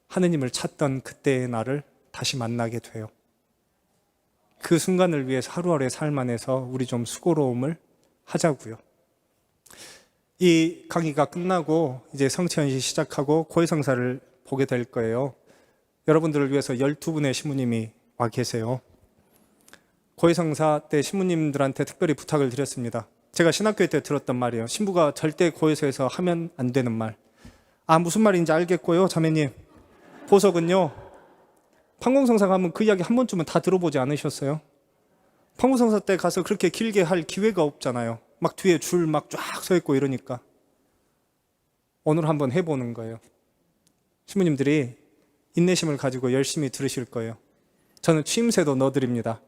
하느님을 찾던 그때의 나를 다시 만나게 돼요. 그 순간을 위해서 하루하루의 삶 안에서 우리 좀 수고로움을 하자고요. 이 강의가 끝나고 이제 성취연시 시작하고 고해성사를 보게 될 거예요. 여러분들을 위해서 12분의 신부님이 와 계세요. 고해성사 때 신부님들한테 특별히 부탁을 드렸습니다. 제가 신학교 때 들었던 말이에요. 신부가 절대 고해서에서 하면 안 되는 말. 무슨 말인지 알겠고요, 자매님. 보석은요, 판공성사 가면 그 이야기 한 번쯤은 다 들어보지 않으셨어요? 판공성사 때 가서 그렇게 길게 할 기회가 없잖아요. 막 뒤에 줄 막 쫙 서 있고 이러니까. 오늘 한번 해보는 거예요. 신부님들이 인내심을 가지고 열심히 들으실 거예요. 저는 취임새도 넣어드립니다.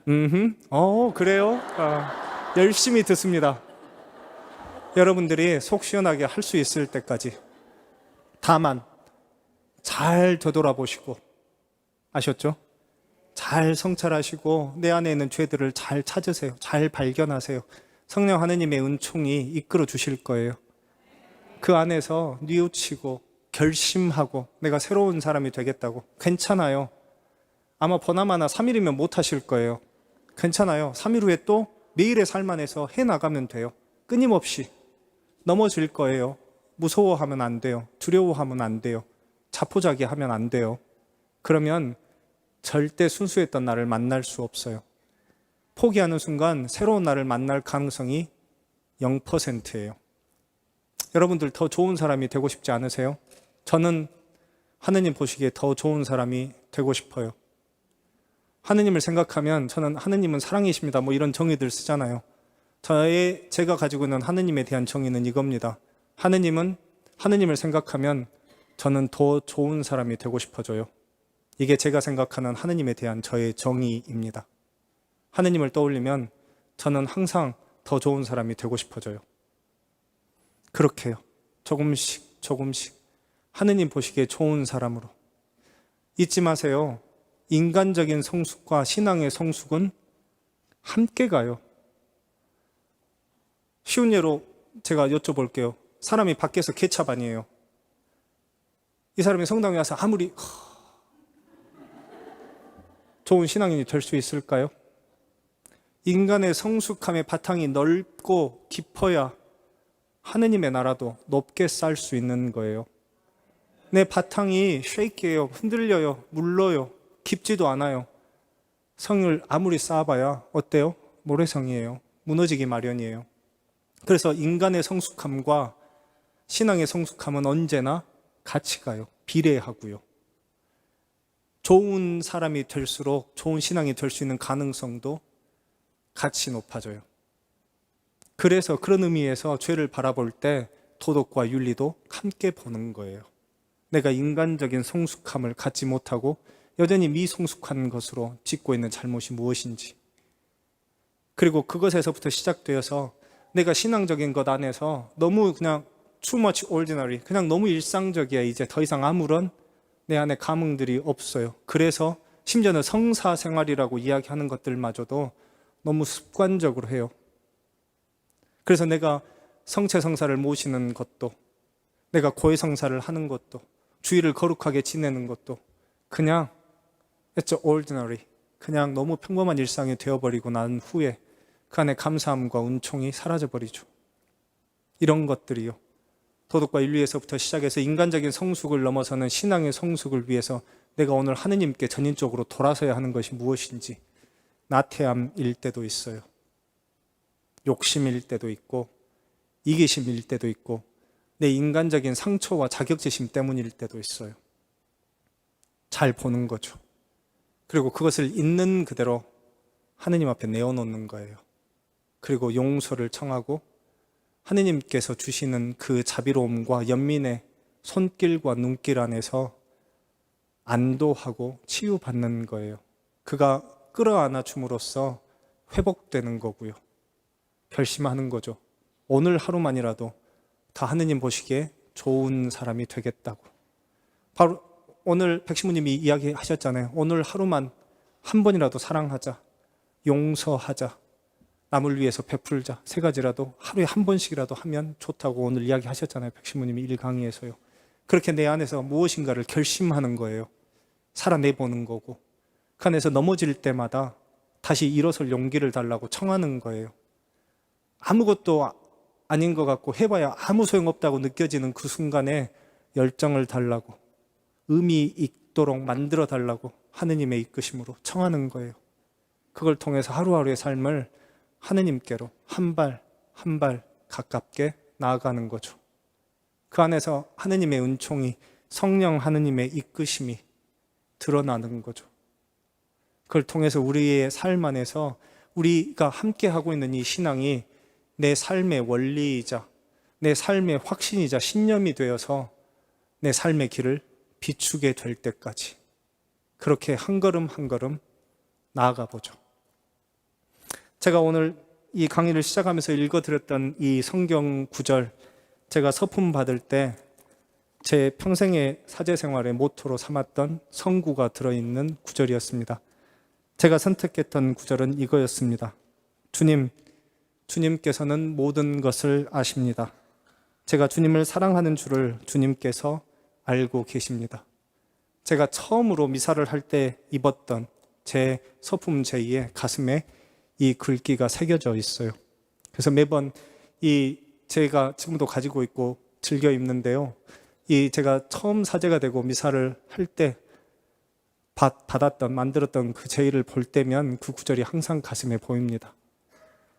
그래요? 열심히 듣습니다. 여러분들이 속 시원하게 할 수 있을 때까지. 다만 잘 되돌아보시고, 아셨죠? 잘 성찰하시고 내 안에 있는 죄들을 잘 찾으세요. 잘 발견하세요. 성령 하느님의 은총이 이끌어 주실 거예요. 그 안에서 뉘우치고 결심하고 내가 새로운 사람이 되겠다고. 괜찮아요. 아마 보나마나 3일이면 못 하실 거예요. 괜찮아요. 3일 후에 또 매일의 삶 안에서 해나가면 돼요. 끊임없이. 넘어질 거예요. 무서워하면 안 돼요. 두려워하면 안 돼요. 자포자기하면 안 돼요. 그러면 절대 순수했던 나를 만날 수 없어요. 포기하는 순간 새로운 나를 만날 가능성이 0%예요. 여러분들 더 좋은 사람이 되고 싶지 않으세요? 저는 하느님 보시기에 더 좋은 사람이 되고 싶어요. 하느님을 생각하면 저는 하느님은 사랑이십니다. 뭐 이런 정의들 쓰잖아요. 제가 가지고 있는 하느님에 대한 정의는 이겁니다. 하느님을 생각하면 저는 더 좋은 사람이 되고 싶어져요. 이게 제가 생각하는 하느님에 대한 저의 정의입니다. 하느님을 떠올리면 저는 항상 더 좋은 사람이 되고 싶어져요. 그렇게요. 조금씩 하느님 보시기에 좋은 사람으로. 잊지 마세요. 인간적인 성숙과 신앙의 성숙은 함께 가요. 쉬운 예로 제가 여쭤볼게요. 사람이 밖에서 케찹 아니에요. 이 사람이 성당에 와서 아무리 좋은 신앙인이 될 수 있을까요? 인간의 성숙함의 바탕이 넓고 깊어야 하느님의 나라도 높게 쌓을 수 있는 거예요. 내 바탕이 쉐이키해요. 흔들려요. 물러요. 깊지도 않아요. 성을 아무리 쌓아봐야 어때요? 모래성이에요. 무너지기 마련이에요. 그래서 인간의 성숙함과 신앙의 성숙함은 언제나 같이 가요. 비례하고요. 좋은 사람이 될수록 좋은 신앙이 될 수 있는 가능성도 같이 높아져요. 그래서 그런 의미에서 죄를 바라볼 때 도덕과 윤리도 함께 보는 거예요. 내가 인간적인 성숙함을 갖지 못하고 여전히 미성숙한 것으로 짓고 있는 잘못이 무엇인지, 그리고 그것에서부터 시작되어서 내가 신앙적인 것 안에서 너무 그냥 too much ordinary, 그냥 너무 일상적이야. 이제 더 이상 아무런 내 안에 감흥들이 없어요. 그래서 심지어는 성사 생활이라고 이야기하는 것들마저도 너무 습관적으로 해요. 그래서 내가 성체성사를 모시는 것도, 내가 고해성사를 하는 것도, 주일을 거룩하게 지내는 것도 그냥 it's ordinary, 그냥 너무 평범한 일상이 되어버리고 난 후에 그 안에 감사함과 은총이 사라져버리죠. 이런 것들이요, 도덕과 윤리에서부터 시작해서 인간적인 성숙을 넘어서는 신앙의 성숙을 위해서 내가 오늘 하느님께 전인적으로 돌아서야 하는 것이 무엇인지, 나태함일 때도 있어요. 욕심일 때도 있고 이기심일 때도 있고 내 인간적인 상처와 자격지심 때문일 때도 있어요. 잘 보는 거죠. 그리고 그것을 있는 그대로 하느님 앞에 내어놓는 거예요. 그리고 용서를 청하고 하느님께서 주시는 그 자비로움과 연민의 손길과 눈길 안에서 안도하고 치유받는 거예요. 그가 끌어안아 줌으로써 회복되는 거고요. 결심하는 거죠. 오늘 하루만이라도 다 하느님 보시기에 좋은 사람이 되겠다고. 바로 오늘 백신부님이 이야기하셨잖아요. 오늘 하루만 한 번이라도 사랑하자, 용서하자, 남을 위해서 베풀자, 세 가지라도 하루에 한 번씩이라도 하면 좋다고 오늘 이야기하셨잖아요. 백신부님이 1강의에서요. 그렇게 내 안에서 무엇인가를 결심하는 거예요. 살아내보는 거고, 그 안에서 넘어질 때마다 다시 일어설 용기를 달라고 청하는 거예요. 아무것도 아닌 것 같고 해봐야 아무 소용없다고 느껴지는 그 순간에 열정을 달라고, 의미 있도록 만들어 달라고 하느님의 이끄심으로 청하는 거예요. 그걸 통해서 하루하루의 삶을 하느님께로 한 발 한 발 가깝게 나아가는 거죠. 그 안에서 하느님의 은총이, 성령 하느님의 이끄심이 드러나는 거죠. 그걸 통해서 우리의 삶 안에서 우리가 함께 하고 있는 이 신앙이 내 삶의 원리이자 내 삶의 확신이자 신념이 되어서 내 삶의 길을 비추게 될 때까지 그렇게 한 걸음 한 걸음 나아가 보죠. 제가 오늘 이 강의를 시작하면서 읽어드렸던 이 성경 구절, 제가 서품 받을 때 제 평생의 사제생활의 모토로 삼았던 성구가 들어있는 구절이었습니다. 제가 선택했던 구절은 이거였습니다. 주님께서는 모든 것을 아십니다. 제가 주님을 사랑하는 줄을 주님께서 알고 계십니다. 제가 처음으로 미사를 할 때 입었던 제 서품 제2의 가슴에 이 글귀가 새겨져 있어요. 그래서 매번 제가 지금도 가지고 있고 즐겨 입는데요. 제가 처음 사제가 되고 미사를 할 때 만들었던 그 제의를 볼 때면 그 구절이 항상 가슴에 보입니다.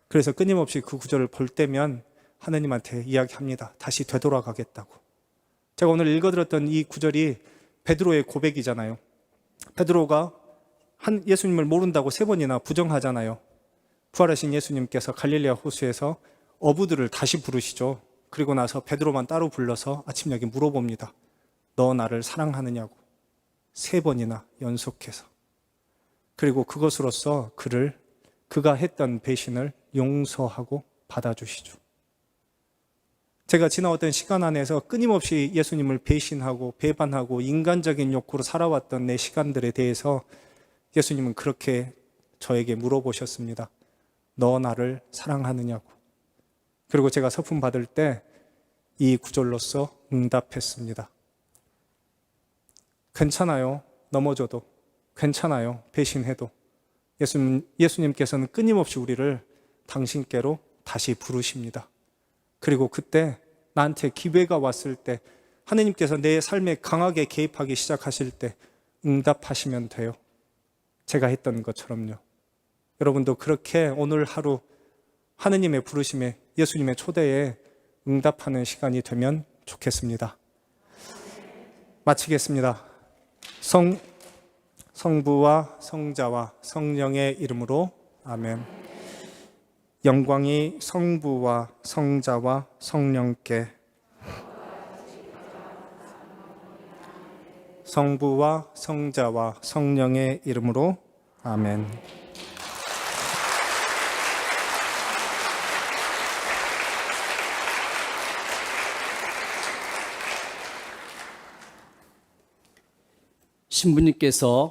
그래서 끊임없이 그 구절을 볼 때면 하나님한테 이야기합니다. 다시 되돌아가겠다고. 제가 오늘 읽어드렸던 이 구절이 베드로의 고백이잖아요. 베드로가 예수님을 모른다고 3번이나 부정하잖아요. 부활하신 예수님께서 갈릴리아 호수에서 어부들을 다시 부르시죠. 그리고 나서 베드로만 따로 불러서 아침녘에 물어봅니다. 너 나를 사랑하느냐고. 3번이나 연속해서. 그리고 그것으로써 그가 했던 배신을 용서하고 받아주시죠. 제가 지나왔던 시간 안에서 끊임없이 예수님을 배신하고 배반하고 인간적인 욕구로 살아왔던 내 시간들에 대해서 예수님은 그렇게 저에게 물어보셨습니다. 너 나를 사랑하느냐고. 그리고 제가 서품 받을 때 이 구절로서 응답했습니다. 괜찮아요. 넘어져도. 괜찮아요. 배신해도. 예수님께서는 끊임없이 우리를 당신께로 다시 부르십니다. 그리고 그때 나한테 기회가 왔을 때, 하느님께서 내 삶에 강하게 개입하기 시작하실 때 응답하시면 돼요. 제가 했던 것처럼요. 여러분도 그렇게 오늘 하루 하느님의 부르심에, 예수님의 초대에 응답하는 시간이 되면 좋겠습니다. 마치겠습니다. 성부와 성자와 성령의 이름으로 아멘. 영광이 성부와 성자와 성령께, 성부와 성자와 성령의 이름으로 아멘. 신부님께서